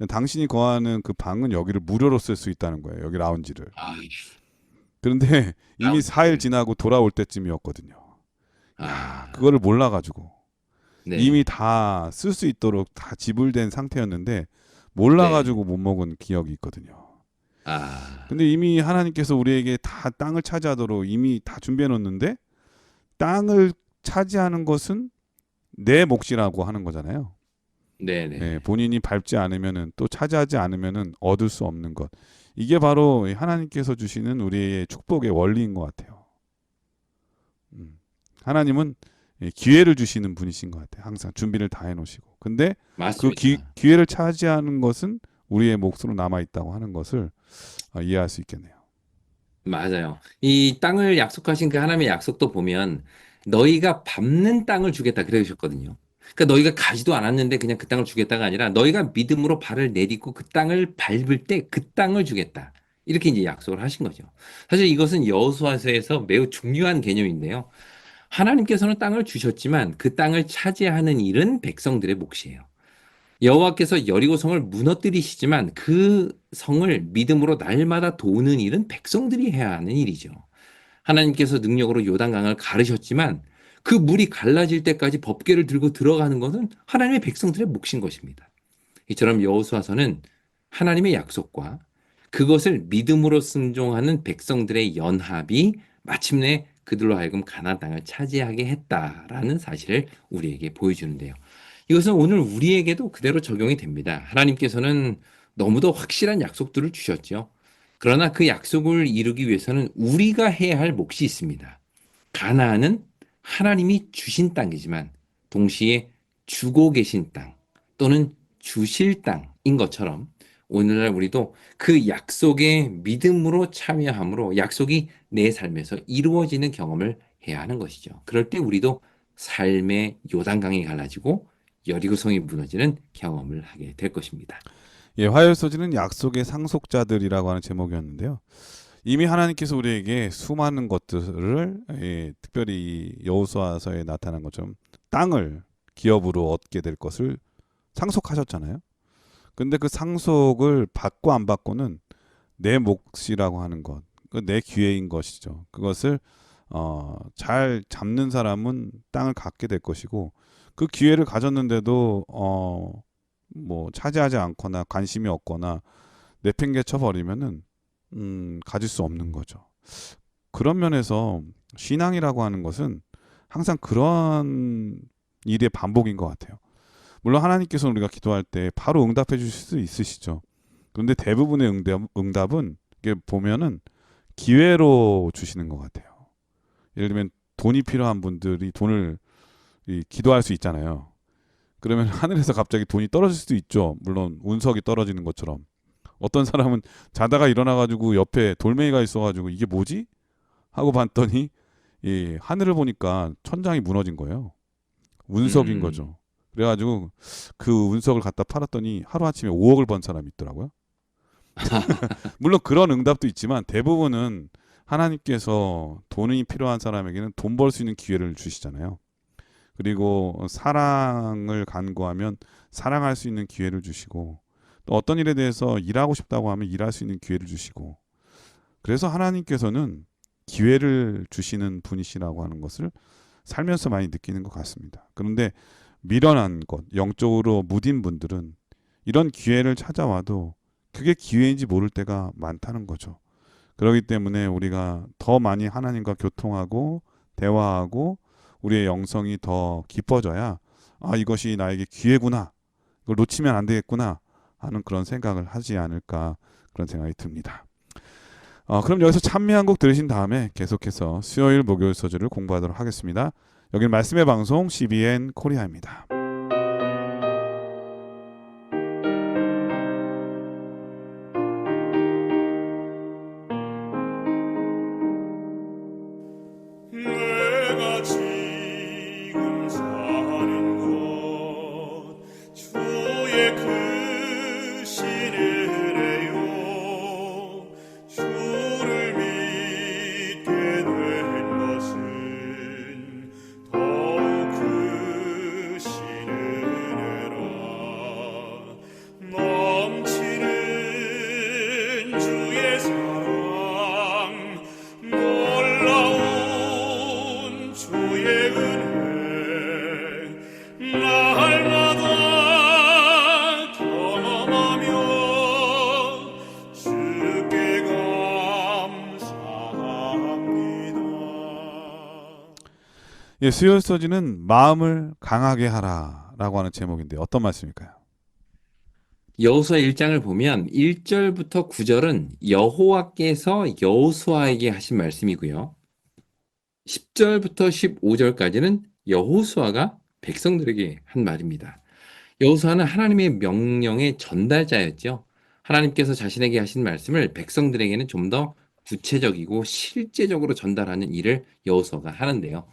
당신이 거하는 그 방은 여기를 무료로 쓸 수 있다는 거예요. 여기 라운지를. 아, 그런데 이미 4일 라운지를. 지나고 돌아올 때쯤이었거든요. 야, 아, 그거를 몰라가지고 이미 네, 다 쓸 수 있도록 다 지불된 상태였는데 네. 몰라가지고 못 먹은 기억이 있거든요. 아, 근데 이미 하나님께서 우리에게 다 땅을 차지하도록 이미 다 준비해 놓는데 땅을 차지하는 것은 내 몫이라고 하는 거잖아요. 네, 네. 본인이 밟지 않으면은 또 차지하지 않으면은 얻을 수 없는 것. 이게 바로 하나님께서 주시는 우리의 축복의 원리인 것 같아요. 음. 하나님은 기회를 주시는 분이신 것 같아요. 항상 준비를 다 해놓으시고. 근데 그 맞습니다. 기회를 차지하는 것은 우리의 몫으로 남아 있다고 하는 것을 이해할 수 있겠네요. 맞아요. 이 땅을 약속하신 그 하나님의 약속도 보면 너희가 밟는 땅을 주겠다 그러셨거든요. 그러니까 너희가 가지도 않았는데 그냥 그 땅을 주겠다가 아니라 너희가 믿음으로 발을 내딛고 그 땅을 밟을 때 그 땅을 주겠다. 이렇게 이제 약속을 하신 거죠. 사실 이것은 여호수아서에서 매우 중요한 개념인데요. 하나님께서는 땅을 주셨지만 그 땅을 차지하는 일은 백성들의 몫이에요. 여호와께서 여리고 성을 무너뜨리시지만 그 성을 믿음으로 날마다 도우는 일은 백성들이 해야 하는 일이죠. 하나님께서 능력으로 요단강을 가르셨지만 그 물이 갈라질 때까지 법궤를 들고 들어가는 것은 하나님의 백성들의 몫인 것입니다. 이처럼 여호수아서는 하나님의 약속과 그것을 믿음으로 순종하는 백성들의 연합이 마침내 그들로 하여금 가나안 땅을 차지하게 했다라는 사실을 우리에게 보여주는데요. 이것은 오늘 우리에게도 그대로 적용이 됩니다. 하나님께서는 너무도 확실한 약속들을 주셨죠. 그러나 그 약속을 이루기 위해서는 우리가 해야 할 몫이 있습니다. 가나안은 하나님이 주신 땅이지만 동시에 주고 계신 땅 또는 주실 땅인 것처럼 오늘날 우리도 그 약속에 믿음으로 참여함으로 약속이 내 삶에서 이루어지는 경험을 해야 하는 것이죠. 그럴 때 우리도 삶의 요단강이 갈라지고 여리고성이 무너지는 경험을 하게 될 것입니다. 화요소지는 약속의 상속자들이라고 하는 제목이었는데요. 이미 하나님께서 우리에게 수많은 것들을 특별히 여호수아서에 나타난 것처럼 땅을 기업으로 얻게 될 것을 상속하셨잖아요. 근데 그 상속을 받고 안 받고는 내 몫이라고 하는 것, 내 기회인 것이죠. 그것을 잘 잡는 사람은 땅을 갖게 될 것이고 그 기회를 가졌는데도 뭐 차지하지 않거나 관심이 없거나 내팽개쳐 버리면은 가질 수 없는 거죠. 그런 면에서 신앙이라고 하는 것은 항상 그런 일의 반복인 것 같아요. 물론 하나님께서는 우리가 기도할 때 바로 응답해 주실 수 있으시죠. 그런데 대부분의 응답은 이게 보면은 기회로 주시는 것 같아요. 예를 들면 돈이 필요한 분들이 돈을 기도할 수 있잖아요. 그러면 하늘에서 갑자기 돈이 떨어질 수도 있죠. 물론 운석이 떨어지는 것처럼. 어떤 사람은 자다가 일어나가지고 옆에 돌멩이가 있어가지고 이게 뭐지? 하고 봤더니 이 하늘을 보니까 천장이 무너진 거예요. 운석인 음. 거죠. 그래가지고 그 운석을 갖다 팔았더니 하루아침에 5억을 번 사람이 있더라고요. 물론 그런 응답도 있지만 대부분은 하나님께서 돈이 필요한 사람에게는 돈 벌 수 있는 기회를 주시잖아요. 그리고 사랑을 간구하면 사랑할 수 있는 기회를 주시고 또 어떤 일에 대해서 일하고 싶다고 하면 일할 수 있는 기회를 주시고 그래서 하나님께서는 기회를 주시는 분이시라고 하는 것을 살면서 많이 느끼는 것 같습니다. 그런데 미련한 것, 영적으로 무딘 분들은 이런 기회를 찾아와도 그게 기회인지 모를 때가 많다는 거죠. 그렇기 때문에 우리가 더 많이 하나님과 교통하고 대화하고 우리의 영성이 더 깊어져야 아 이것이 나에게 기회구나. 이걸 놓치면 안 되겠구나 하는 그런 생각을 하지 않을까 그런 생각이 듭니다. 그럼 여기서 찬미 한 곡 들으신 다음에 계속해서 수요일 목요일 서주를 공부하도록 하겠습니다. 여기는 말씀의 방송 CBN 코리아입니다. 내가 지금 사는 곳 주의 크신 은혜요 주를 믿게 된 것은 더욱 크신 은혜라 넘치는 주의 사랑 놀라운 주의 은혜 날마다 경험하며 주께 감사합니다. 예, 수요일 서지는 마음을 강하게 하라라고 하는 제목인데 어떤 말씀일까요? 여호수아 1장을 보면 1절부터 9절은 여호와께서 여호수아에게 하신 말씀이고요. 10절부터 15절까지는 여호수아가 백성들에게 한 말입니다. 여호수아는 하나님의 명령의 전달자였죠. 하나님께서 자신에게 하신 말씀을 백성들에게는 좀 더 구체적이고 실제적으로 전달하는 일을 여호수아가 하는데요.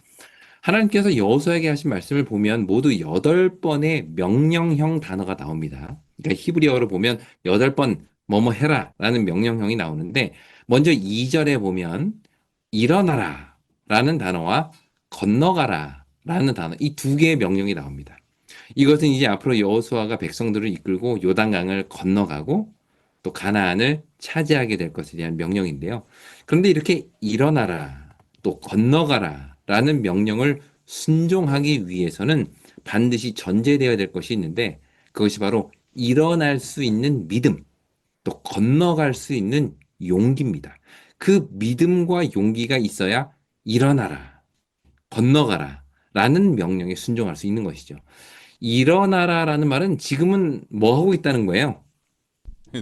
하나님께서 여호수아에게 하신 말씀을 보면 모두 8번의 명령형 단어가 나옵니다. 그러니까 히브리어로 보면 8번 뭐뭐 해라라는 명령형이 나오는데 먼저 2절에 보면 일어나라 라는 단어와 건너가라 라는 단어 이 두 개의 명령이 나옵니다. 이것은 이제 앞으로 여호수아가 백성들을 이끌고 요단강을 건너가고 또 가나안을 차지하게 될 것에 대한 명령인데요. 그런데 이렇게 일어나라 또 건너가라 라는 명령을 순종하기 위해서는 반드시 전제되어야 될 것이 있는데 그것이 바로 일어날 수 있는 믿음 또 건너갈 수 있는 용기입니다. 그 믿음과 용기가 있어야 일어나라, 건너가라 라는 명령에 순종할 수 있는 것이죠. 일어나라 라는 말은 지금은 뭐 하고 있다는 거예요?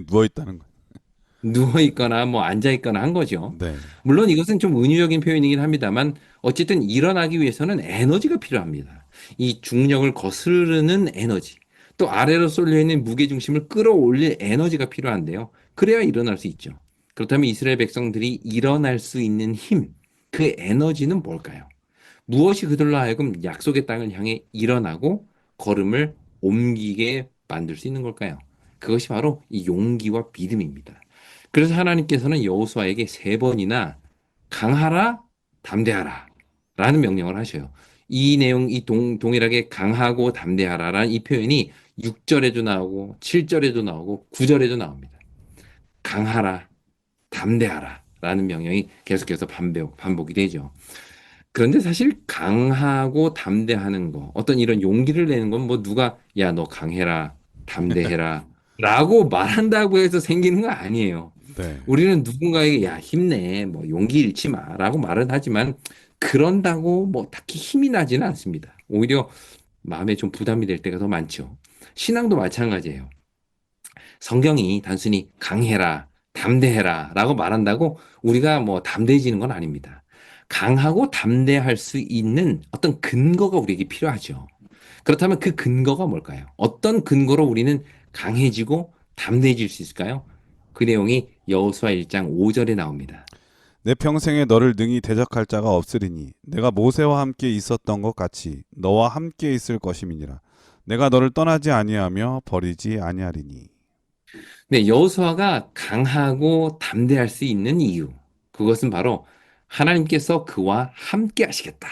누워 있다는 거예요. 누워 있거나 뭐 앉아 있거나 한 거죠. 네. 물론 이것은 좀 은유적인 표현이긴 합니다만 어쨌든 일어나기 위해서는 에너지가 필요합니다. 이 중력을 거스르는 에너지, 또 아래로 쏠려 있는 무게 중심을 끌어올릴 에너지가 필요한데요. 그래야 일어날 수 있죠. 그렇다면 이스라엘 백성들이 일어날 수 있는 힘, 그 에너지는 뭘까요? 무엇이 그들로 하여금 약속의 땅을 향해 일어나고 걸음을 옮기게 만들 수 있는 걸까요? 그것이 바로 이 용기와 믿음입니다. 그래서 하나님께서는 여호수아에게 3번이나 강하라, 담대하라 라는 명령을 하셔요. 이 내용, 동일하게 강하고 담대하라라는 이 표현이 6절에도 나오고 7절에도 나오고 9절에도 나옵니다. 강하라, 담대하라 라는 명령이 계속해서 반복이 되죠. 그런데 사실 강하고 담대하는 거, 어떤 이런 용기를 내는 건 뭐 누가 야, 너 강해라, 담대해라 라고 말한다고 해서 생기는 거 아니에요. 네. 우리는 누군가에게 야, 힘내, 뭐 용기 잃지 마 라고 말은 하지만 그런다고 뭐 딱히 힘이 나지는 않습니다. 오히려 마음에 좀 부담이 될 때가 더 많죠. 신앙도 마찬가지예요. 성경이 단순히 강해라, 담대해라 라고 말한다고 우리가 뭐 담대해지는 건 아닙니다. 강하고 담대할 수 있는 어떤 근거가 우리에게 필요하죠. 그렇다면 그 근거가 뭘까요? 어떤 근거로 우리는 강해지고 담대해질 수 있을까요? 그 내용이 여호수아 1장 5절에 나옵니다. 내 평생에 너를 능히 대적할 자가 없으리니 내가 모세와 함께 있었던 것 같이 너와 함께 있을 것임이니라. 내가 너를 떠나지 아니하며 버리지 아니하리니. 네, 여호수아가 강하고 담대할 수 있는 이유. 그것은 바로 하나님께서 그와 함께 하시겠다.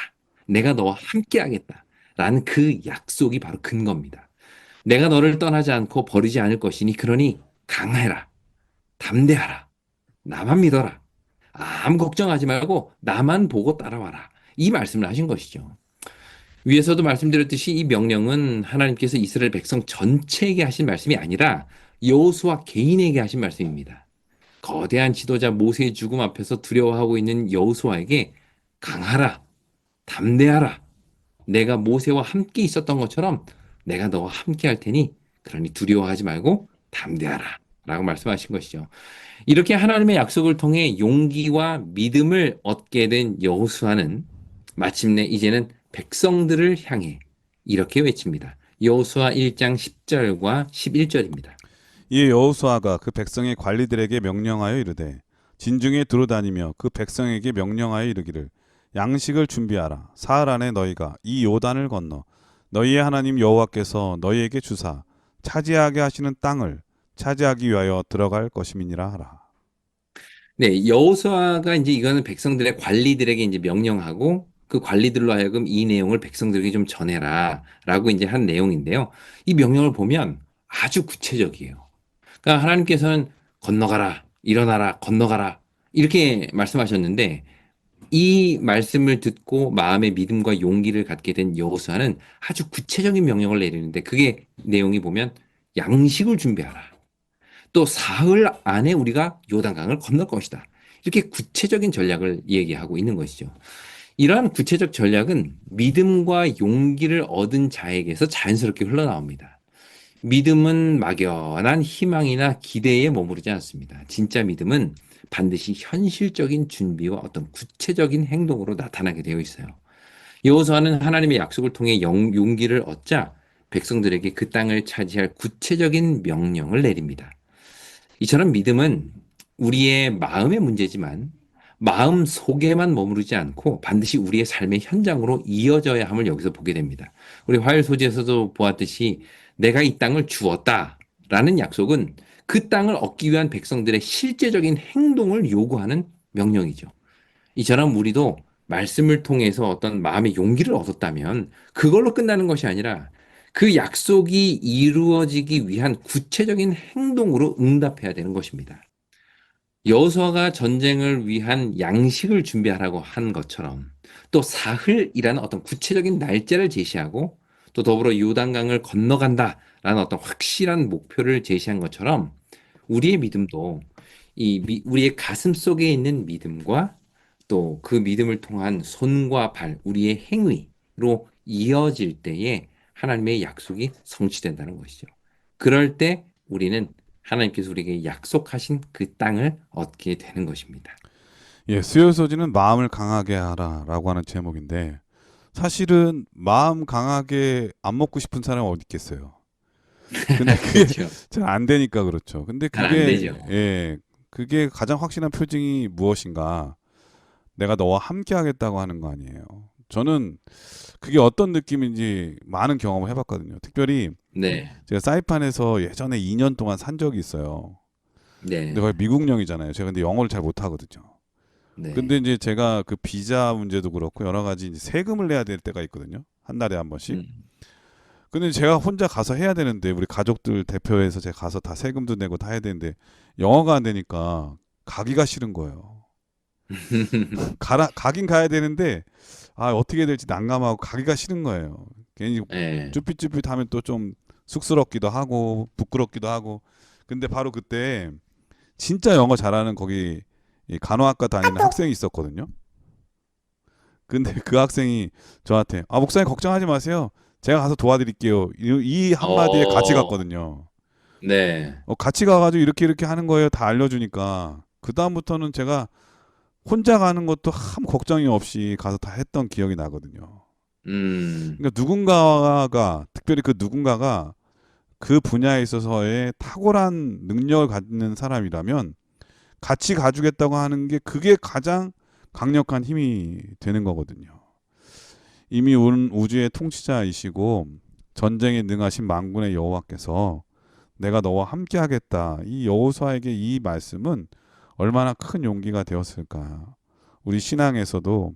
내가 너와 함께 하겠다. 라는 그 약속이 바로 근거입니다. 내가 너를 떠나지 않고 버리지 않을 것이니 그러니 강해라. 담대하라. 나만 믿어라. 아무 걱정하지 말고 나만 보고 따라와라. 이 말씀을 하신 것이죠. 위에서도 말씀드렸듯이 이 명령은 하나님께서 이스라엘 백성 전체에게 하신 말씀이 아니라 여호수아 개인에게 하신 말씀입니다. 거대한 지도자 모세의 죽음 앞에서 두려워하고 있는 여호수아에게 강하라, 담대하라. 내가 모세와 함께 있었던 것처럼 내가 너와 함께 할 테니 그러니 두려워하지 말고 담대하라. 라고 말씀하신 것이죠. 이렇게 하나님의 약속을 통해 용기와 믿음을 얻게 된 여호수아는 마침내 이제는 백성들을 향해 이렇게 외칩니다. 여호수아 1장 10절과 11절입니다. 이에 여호수아가 그 백성의 관리들에게 명령하여 이르되 진중에 두루다니며 그 백성에게 명령하여 이르기를 양식을 준비하라. 사흘 안에 너희가 이 요단을 건너 너희의 하나님 여호와께서 너희에게 주사 차지하게 하시는 땅을 차지하기 위하여 들어갈 것임이니라 하라. 네, 여호수아가 이제 이거는 백성들의 관리들에게 이제 명령하고 그 관리들로 하여금 이 내용을 백성들에게 좀 전해라라고 이제 한 내용인데요. 이 명령을 보면 아주 구체적이에요. 그러니까 하나님께서는 건너가라, 일어나라, 건너가라 이렇게 말씀하셨는데 이 말씀을 듣고 마음의 믿음과 용기를 갖게 된 여호수아는 아주 구체적인 명령을 내리는데 그게 내용이 보면 양식을 준비하라. 또 사흘 안에 우리가 요단강을 건널 것이다. 이렇게 구체적인 전략을 얘기하고 있는 것이죠. 이러한 구체적 전략은 믿음과 용기를 얻은 자에게서 자연스럽게 흘러나옵니다. 믿음은 막연한 희망이나 기대에 머무르지 않습니다. 진짜 믿음은 반드시 현실적인 준비와 어떤 구체적인 행동으로 나타나게 되어 있어요. 여호수아는 하나님의 약속을 통해 용기를 얻자 백성들에게 그 땅을 차지할 구체적인 명령을 내립니다. 이처럼 믿음은 우리의 마음의 문제지만 마음 속에만 머무르지 않고 반드시 우리의 삶의 현장으로 이어져야 함을 여기서 보게 됩니다. 우리 화요일 소지에서도 보았듯이 내가 이 땅을 주었다라는 약속은 그 땅을 얻기 위한 백성들의 실제적인 행동을 요구하는 명령이죠. 이처럼 우리도 말씀을 통해서 어떤 마음의 용기를 얻었다면 그걸로 끝나는 것이 아니라 그 약속이 이루어지기 위한 구체적인 행동으로 응답해야 되는 것입니다. 여호수아가 전쟁을 위한 양식을 준비하라고 한 것처럼 또 사흘이라는 어떤 구체적인 날짜를 제시하고 또 더불어 요단강을 건너간다라는 어떤 확실한 목표를 제시한 것처럼 우리의 믿음도 우리의 가슴 속에 있는 믿음과 또 그 믿음을 통한 손과 발, 우리의 행위로 이어질 때에 하나님의 약속이 성취된다는 것이죠. 그럴 때 우리는 하나님께서 우리에게 약속하신 그 땅을 얻게 되는 것입니다. 예, 수요 소지는 마음을 강하게 하라라고 하는 제목인데 사실은 마음 강하게 안 먹고 싶은 사람은 어디 있겠어요. 근데 그게 그렇죠. 잘 안 되니까 그렇죠. 근데 잘 안 그게 되죠. 예, 그게 가장 확실한 표징이 무엇인가? 내가 너와 함께 하겠다고 하는 거 아니에요. 저는 그게 어떤 느낌인지 많은 경험을 해봤거든요. 특별히 네, 제가 사이판에서 예전에 2년 동안 산 적이 있어요. 네, 근데 거기 미국령이잖아요. 제가 근데 영어를 잘 못하거든요. 네. 근데 이제 제가 그 비자 문제도 그렇고 여러 가지 이제 세금을 내야 될 때가 있거든요. 한 달에 한 번씩. 음. 근데 제가 혼자 가서 해야 되는데 우리 가족들 대표해서 제가 가서 다 세금도 내고 다 해야 되는데 영어가 안 되니까 가기가 싫은 거예요. 가긴 가야 되는데 아 어떻게 해야 될지 난감하고 가기가 싫은 거예요. 괜히 네. 쭈삣쭈삣하면 또 좀 쑥스럽기도 하고 부끄럽기도 하고. 근데 바로 그때 진짜 영어 잘하는 거기 이 간호학과 다니는 학생이 있었거든요. 근데 그 학생이 저한테 아 목사님 걱정하지 마세요. 제가 가서 도와드릴게요. 이 한마디에 같이 어, 갔거든요. 네, 같이 가가지고 이렇게 하는 거예요. 다 알려주니까 그 다음부터는 제가 혼자 가는 것도 아무 걱정이 없이 가서 다 했던 기억이 나거든요. 음, 그러니까 누군가가 특별히 그 누군가가 그 분야에 있어서의 탁월한 능력을 갖는 사람이라면 같이 가주겠다고 하는 게 그게 가장 강력한 힘이 되는 거거든요. 이미 온 우주의 통치자이시고 전쟁에 능하신 만군의 여호와께서 내가 너와 함께 하겠다. 이 여호수아에게 이 말씀은 얼마나 큰 용기가 되었을까. 우리 신앙에서도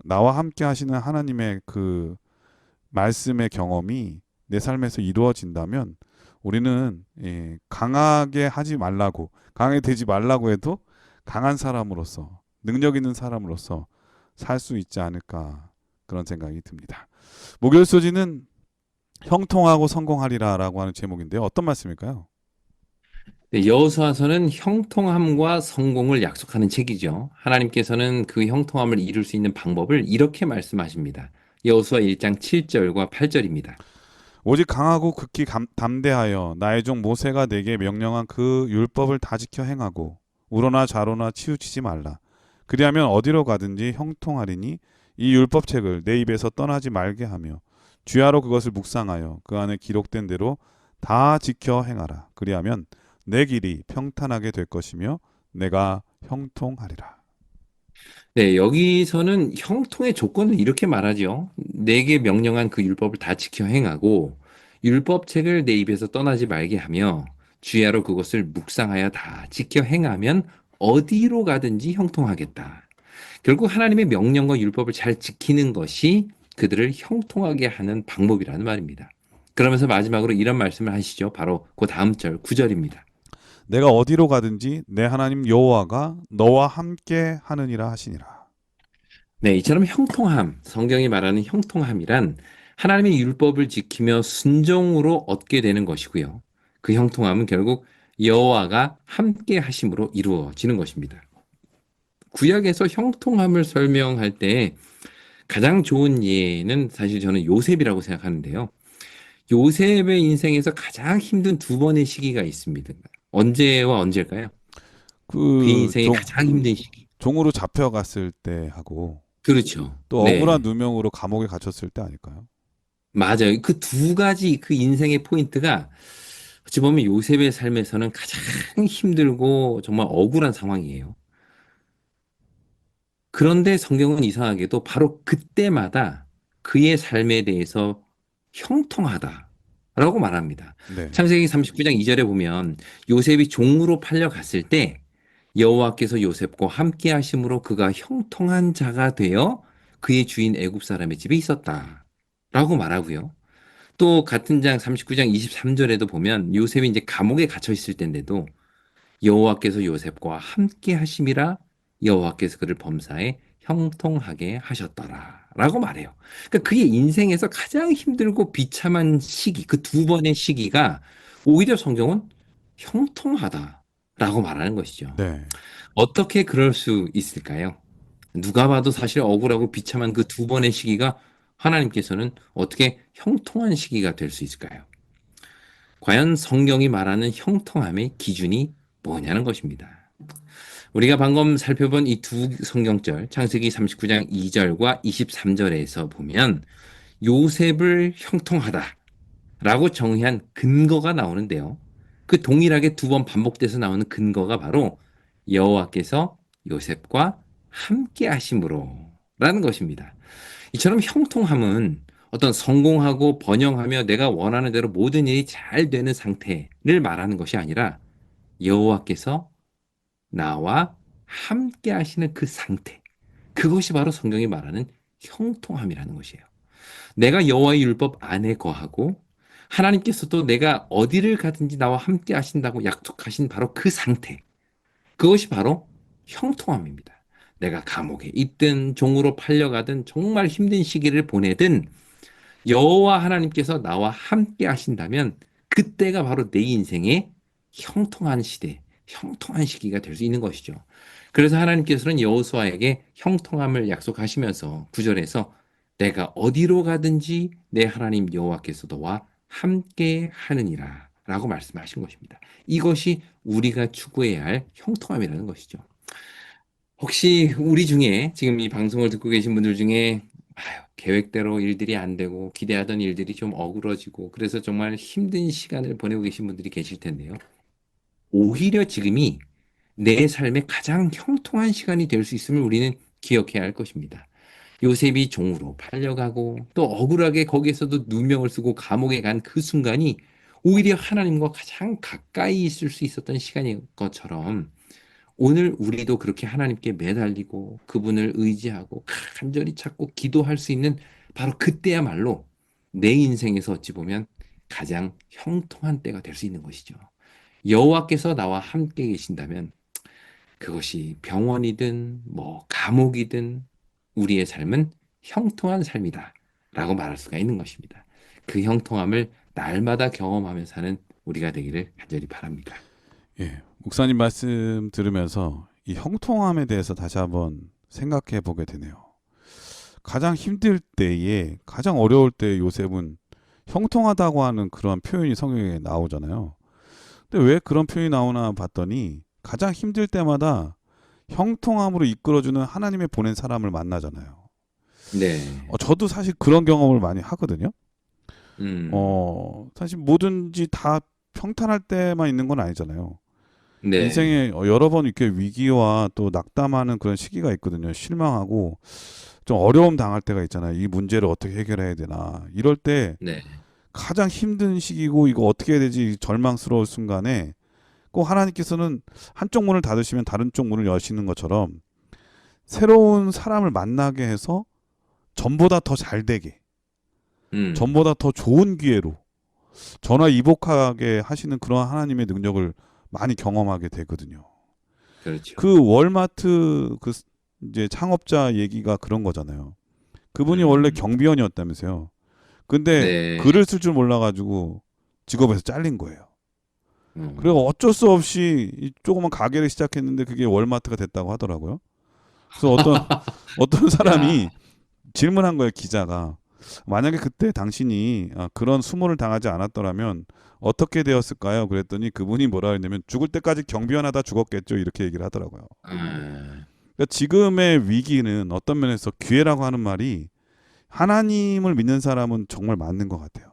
나와 함께 하시는 하나님의 그 말씀의 경험이 내 삶에서 이루어진다면 우리는 강하게 하지 말라고, 강하게 되지 말라고 해도 강한 사람으로서, 능력 있는 사람으로서 살 수 있지 않을까 그런 생각이 듭니다. 목요일 소지는 형통하고 성공하리라라고 하는 제목인데요. 어떤 말씀일까요? 네, 여호수아서는 형통함과 성공을 약속하는 책이죠. 하나님께서는 그 형통함을 이룰 수 있는 방법을 이렇게 말씀하십니다. 여호수아 1장 7절과 8절입니다. 오직 강하고 극히 담대하여 나의 종 모세가 내게 명령한 그 율법을 다 지켜 행하고 우로나 좌로나 치우치지 말라. 그리하면 어디로 가든지 형통하리니 이 율법책을 내 입에서 떠나지 말게 하며 주야로 그것을 묵상하여 그 안에 기록된 대로 다 지켜 행하라. 그리하면 내 길이 평탄하게 될 것이며 내가 형통하리라. 네, 여기서는 형통의 조건을 이렇게 말하죠. 내게 명령한 그 율법을 다 지켜 행하고 율법책을 내 입에서 떠나지 말게 하며 주야로 그것을 묵상하여 다 지켜 행하면 어디로 가든지 형통하겠다. 결국 하나님의 명령과 율법을 잘 지키는 것이 그들을 형통하게 하는 방법이라는 말입니다. 그러면서 마지막으로 이런 말씀을 하시죠. 바로 그 다음 절 9절입니다. 내가 어디로 가든지 내 하나님 여호와가 너와 함께 하느니라 하시니라. 네, 이처럼 형통함, 성경이 말하는 형통함이란 하나님의 율법을 지키며 순종으로 얻게 되는 것이고요. 그 형통함은 결국 여호와가 함께 하심으로 이루어지는 것입니다. 구약에서 형통함을 설명할 때 가장 좋은 예는 사실 저는 요셉이라고 생각하는데요. 요셉의 인생에서 가장 힘든 두 번의 시기가 있습니다. 언제와 언제일까요? 그의 그 인생의 가장 힘든 시기. 종으로 잡혀갔을 때 하고 그렇죠. 또 억울한 네. 누명으로 감옥에 갇혔을 때 아닐까요? 맞아요. 그 두 가지 그 인생의 포인트가 어찌 보면 요셉의 삶에서는 가장 힘들고 정말 억울한 상황이에요. 그런데 성경은 이상하게도 바로 그때마다 그의 삶에 대해서 형통하다라고 말합니다. 네. 창세기 39장 2절에 보면 요셉이 종으로 팔려갔을 때 여호와께서 요셉과 함께 하심으로 그가 형통한 자가 되어 그의 주인 애굽 사람의 집에 있었다라고 말하고요. 또 같은 장 39장 23절에도 보면 요셉이 이제 감옥에 갇혀 있을 때인데도 여호와께서 요셉과 함께 하심이라 여호와께서 그를 범사에 형통하게 하셨더라라고 말해요. 그러니까 그의 인생에서 가장 힘들고 비참한 시기, 그 두 번의 시기가 오히려 성경은 형통하다라고 말하는 것이죠. 네. 어떻게 그럴 수 있을까요? 누가 봐도 사실 억울하고 비참한 그 두 번의 시기가 하나님께서는 어떻게 형통한 시기가 될 수 있을까요? 과연 성경이 말하는 형통함의 기준이 뭐냐는 것입니다. 우리가 방금 살펴본 이 두 성경절, 창세기 39장 2절과 23절에서 보면 요셉을 형통하다라고 정의한 근거가 나오는데요. 그 동일하게 두 번 반복돼서 나오는 근거가 바로 여호와께서 요셉과 함께 하심으로라는 것입니다. 이처럼 형통함은 어떤 성공하고 번영하며 내가 원하는 대로 모든 일이 잘 되는 상태를 말하는 것이 아니라 여호와께서 나와 함께 하시는 그 상태. 그것이 바로 성경이 말하는 형통함이라는 것이에요. 내가 여호와의 율법 안에 거하고 하나님께서도 내가 어디를 가든지 나와 함께 하신다고 약속하신 바로 그 상태. 그것이 바로 형통함입니다. 내가 감옥에 있든 종으로 팔려가든 정말 힘든 시기를 보내든 여호와 하나님께서 나와 함께 하신다면 그때가 바로 내 인생의 형통한 시대, 형통한 시기가 될 수 있는 것이죠. 그래서 하나님께서는 여호수아에게 형통함을 약속하시면서 구절에서 내가 어디로 가든지 내 하나님 여호와께서 너와 함께 하느니라 라고 말씀하신 것입니다. 이것이 우리가 추구해야 할 형통함이라는 것이죠. 혹시 우리 중에 지금 이 방송을 듣고 계신 분들 중에 계획대로 일들이 안 되고 기대하던 일들이 좀 어그러지고 그래서 정말 힘든 시간을 보내고 계신 분들이 계실 텐데요. 오히려 지금이 내 삶의 가장 형통한 시간이 될 수 있음을 우리는 기억해야 할 것입니다. 요셉이 종으로 팔려가고 또 억울하게 거기에서도 누명을 쓰고 감옥에 간 그 순간이 오히려 하나님과 가장 가까이 있을 수 있었던 시간인 것처럼 오늘 우리도 그렇게 하나님께 매달리고 그분을 의지하고 간절히 찾고 기도할 수 있는 바로 그때야말로 내 인생에서 어찌 보면 가장 형통한 때가 될 수 있는 것이죠. 여호와께서 나와 함께 계신다면 그것이 병원이든 뭐 감옥이든 우리의 삶은 형통한 삶이다 라고 말할 수가 있는 것입니다. 그 형통함을 날마다 경험하며 사는 우리가 되기를 간절히 바랍니다. 예, 목사님 말씀 들으면서 이 형통함에 대해서 다시 한번 생각해 보게 되네요. 가장 힘들 때에 가장 어려울 때 요셉은 형통하다고 하는 그런 표현이 성경에 나오잖아요. 근데 왜 그런 표현이 나오나 봤더니 가장 힘들 때마다 형통함으로 이끌어주는 하나님의 보낸 사람을 만나잖아요. 네. 저도 사실 그런 경험을 많이 하거든요. 음. 사실 뭐든지 다 평탄할 때만 있는 건 아니잖아요. 네. 인생에 여러 번 이렇게 위기와 또 낙담하는 그런 시기가 있거든요. 실망하고 좀 어려움 당할 때가 있잖아요. 이 문제를 어떻게 해결해야 되나. 이럴 때 네. 가장 힘든 시기고 이거 어떻게 해야 되지 절망스러울 순간에 꼭 하나님께서는 한쪽 문을 닫으시면 다른 쪽 문을 여시는 것처럼 새로운 사람을 만나게 해서 전보다 더 잘 되게, 전보다 더 좋은 기회로 전화위복하게 하시는 그런 하나님의 능력을 많이 경험하게 되거든요. 그렇죠. 그 월마트 그 이제 창업자 얘기가 그런 거잖아요. 그분이 원래 경비원이었다면서요. 근데 네. 글을 쓸 줄 몰라가지고 직업에서 잘린 거예요. 음. 그리고 어쩔 수 없이 이 조그만 가게를 시작했는데 그게 월마트가 됐다고 하더라고요. 그래서 어떤 사람이 야. 질문한 거예요, 기자가. 만약에 그때 당신이 그런 수모를 당하지 않았더라면 어떻게 되었을까요? 그랬더니 그분이 뭐라 했냐면 죽을 때까지 경비원 하다 죽었겠죠. 이렇게 얘기를 하더라고요. 그러니까 지금의 위기는 어떤 면에서 기회라고 하는 말이 하나님을 믿는 사람은 정말 맞는 것 같아요.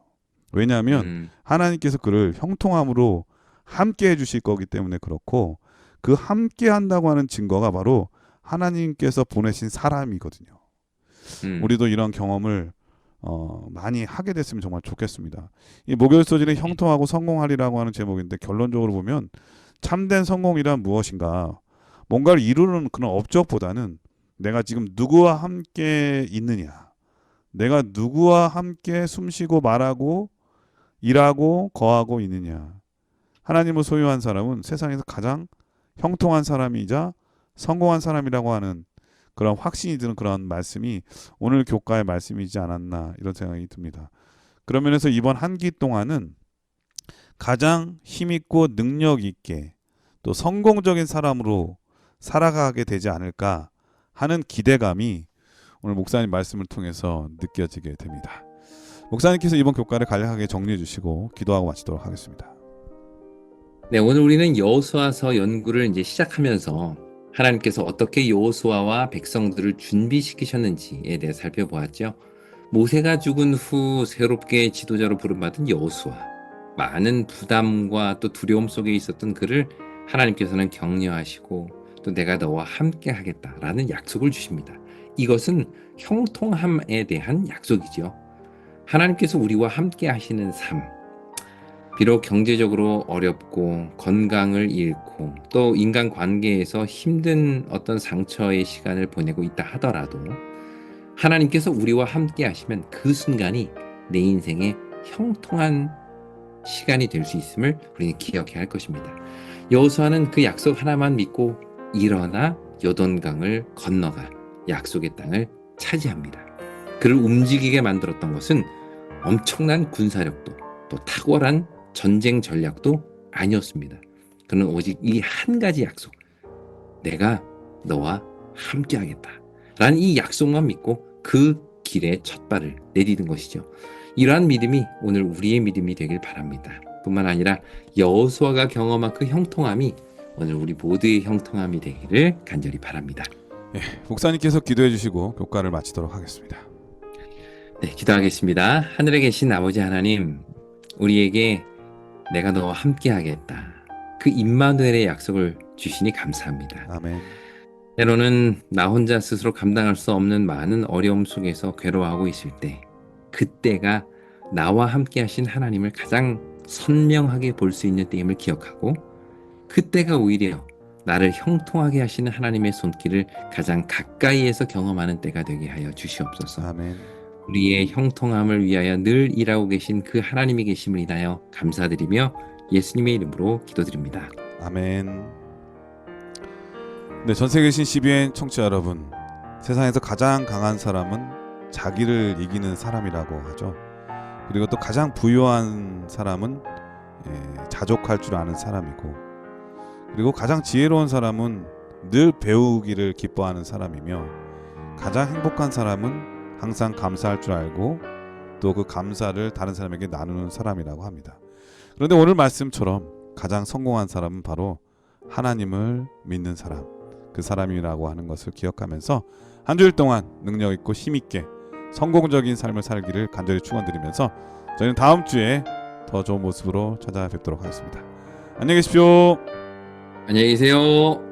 왜냐하면 하나님께서 그를 형통함으로 함께 해주실 거기 때문에 그렇고 그 함께 한다고 하는 증거가 바로 하나님께서 보내신 사람이거든요. 우리도 이런 경험을 많이 하게 됐으면 정말 좋겠습니다. 이 목요일 소진의 형통하고 성공하리라고 하는 제목인데 결론적으로 보면 참된 성공이란 무엇인가? 뭔가를 이루는 그런 업적보다는 내가 지금 누구와 함께 있느냐, 내가 누구와 함께 숨쉬고 말하고 일하고 거하고 있느냐. 하나님을 소유한 사람은 세상에서 가장 형통한 사람이자 성공한 사람이라고 하는 그런 확신이 드는 그런 말씀이 오늘 교과의 말씀이지 않았나 이런 생각이 듭니다. 그런 면에서 이번 한 기 동안은 가장 힘있고 능력 있게 또 성공적인 사람으로 살아가게 되지 않을까 하는 기대감이 오늘 목사님 말씀을 통해서 느껴지게 됩니다. 목사님께서 이번 교과를 간략하게 정리해 주시고 기도하고 마치도록 하겠습니다. 네, 오늘 우리는 여호수아서 연구를 이제 시작하면서 하나님께서 어떻게 여호수아와 백성들을 준비시키셨는지에 대해 살펴보았죠. 모세가 죽은 후 새롭게 지도자로 부름받은 여호수아. 많은 부담과 또 두려움 속에 있었던 그를 하나님께서는 격려하시고 또 내가 너와 함께 하겠다라는 약속을 주십니다. 이것은 형통함에 대한 약속이죠. 하나님께서 우리와 함께 하시는 삶. 비록 경제적으로 어렵고 건강을 잃고 또 인간 관계에서 힘든 어떤 상처의 시간을 보내고 있다 하더라도 하나님께서 우리와 함께 하시면 그 순간이 내 인생의 형통한 시간이 될 수 있음을 우리는 기억해야 할 것입니다. 여호수아는 그 약속 하나만 믿고 일어나 요단강을 건너가 약속의 땅을 차지합니다. 그를 움직이게 만들었던 것은 엄청난 군사력도 또 탁월한 전쟁 전략도 아니었습니다. 그는 오직 이 한 가지 약속, 내가 너와 함께 하겠다 라는 이 약속만 믿고 그 길에 첫 발을 내디딘 것이죠. 이러한 믿음이 오늘 우리의 믿음이 되길 바랍니다. 뿐만 아니라 여호수아가 경험한 그 형통함이 오늘 우리 모두의 형통함이 되기를 간절히 바랍니다. 목사님께서 기도해 주시고 교과를 마치도록 하겠습니다. 네, 기도하겠습니다. 하늘에 계신 아버지 하나님, 우리에게 내가 너와 함께 하겠다. 그 임마누엘의 약속을 주시니 감사합니다. 아멘. 때로는 나 혼자 스스로 감당할 수 없는 많은 어려움 속에서 괴로워하고 있을 때, 그때가 나와 함께 하신 하나님을 가장 선명하게 볼 수 있는 때임을 기억하고, 그때가 오히려 나를 형통하게 하시는 하나님의 손길을 가장 가까이에서 경험하는 때가 되게 하여 주시옵소서. 아멘. 우리의 형통함을 위하여 늘 일하고 계신 그 하나님이 계심을 인하여 감사드리며 예수님의 이름으로 기도드립니다. 아멘. 네, 전 세계 계신 CBN 청취자 여러분, 세상에서 가장 강한 사람은 자기를 이기는 사람이라고 하죠. 그리고 또 가장 부유한 사람은 자족할 줄 아는 사람이고, 그리고 가장 지혜로운 사람은 늘 배우기를 기뻐하는 사람이며, 가장 행복한 사람은 항상 감사할 줄 알고 또 그 감사를 다른 사람에게 나누는 사람이라고 합니다. 그런데 오늘 말씀처럼 가장 성공한 사람은 바로 하나님을 믿는 사람, 그 사람이라고 하는 것을 기억하면서 한 주일 동안 능력 있고 힘 있게 성공적인 삶을 살기를 간절히 축원드리면서 저희는 다음 주에 더 좋은 모습으로 찾아뵙도록 하겠습니다. 안녕히 계십시오. 안녕히 계세요.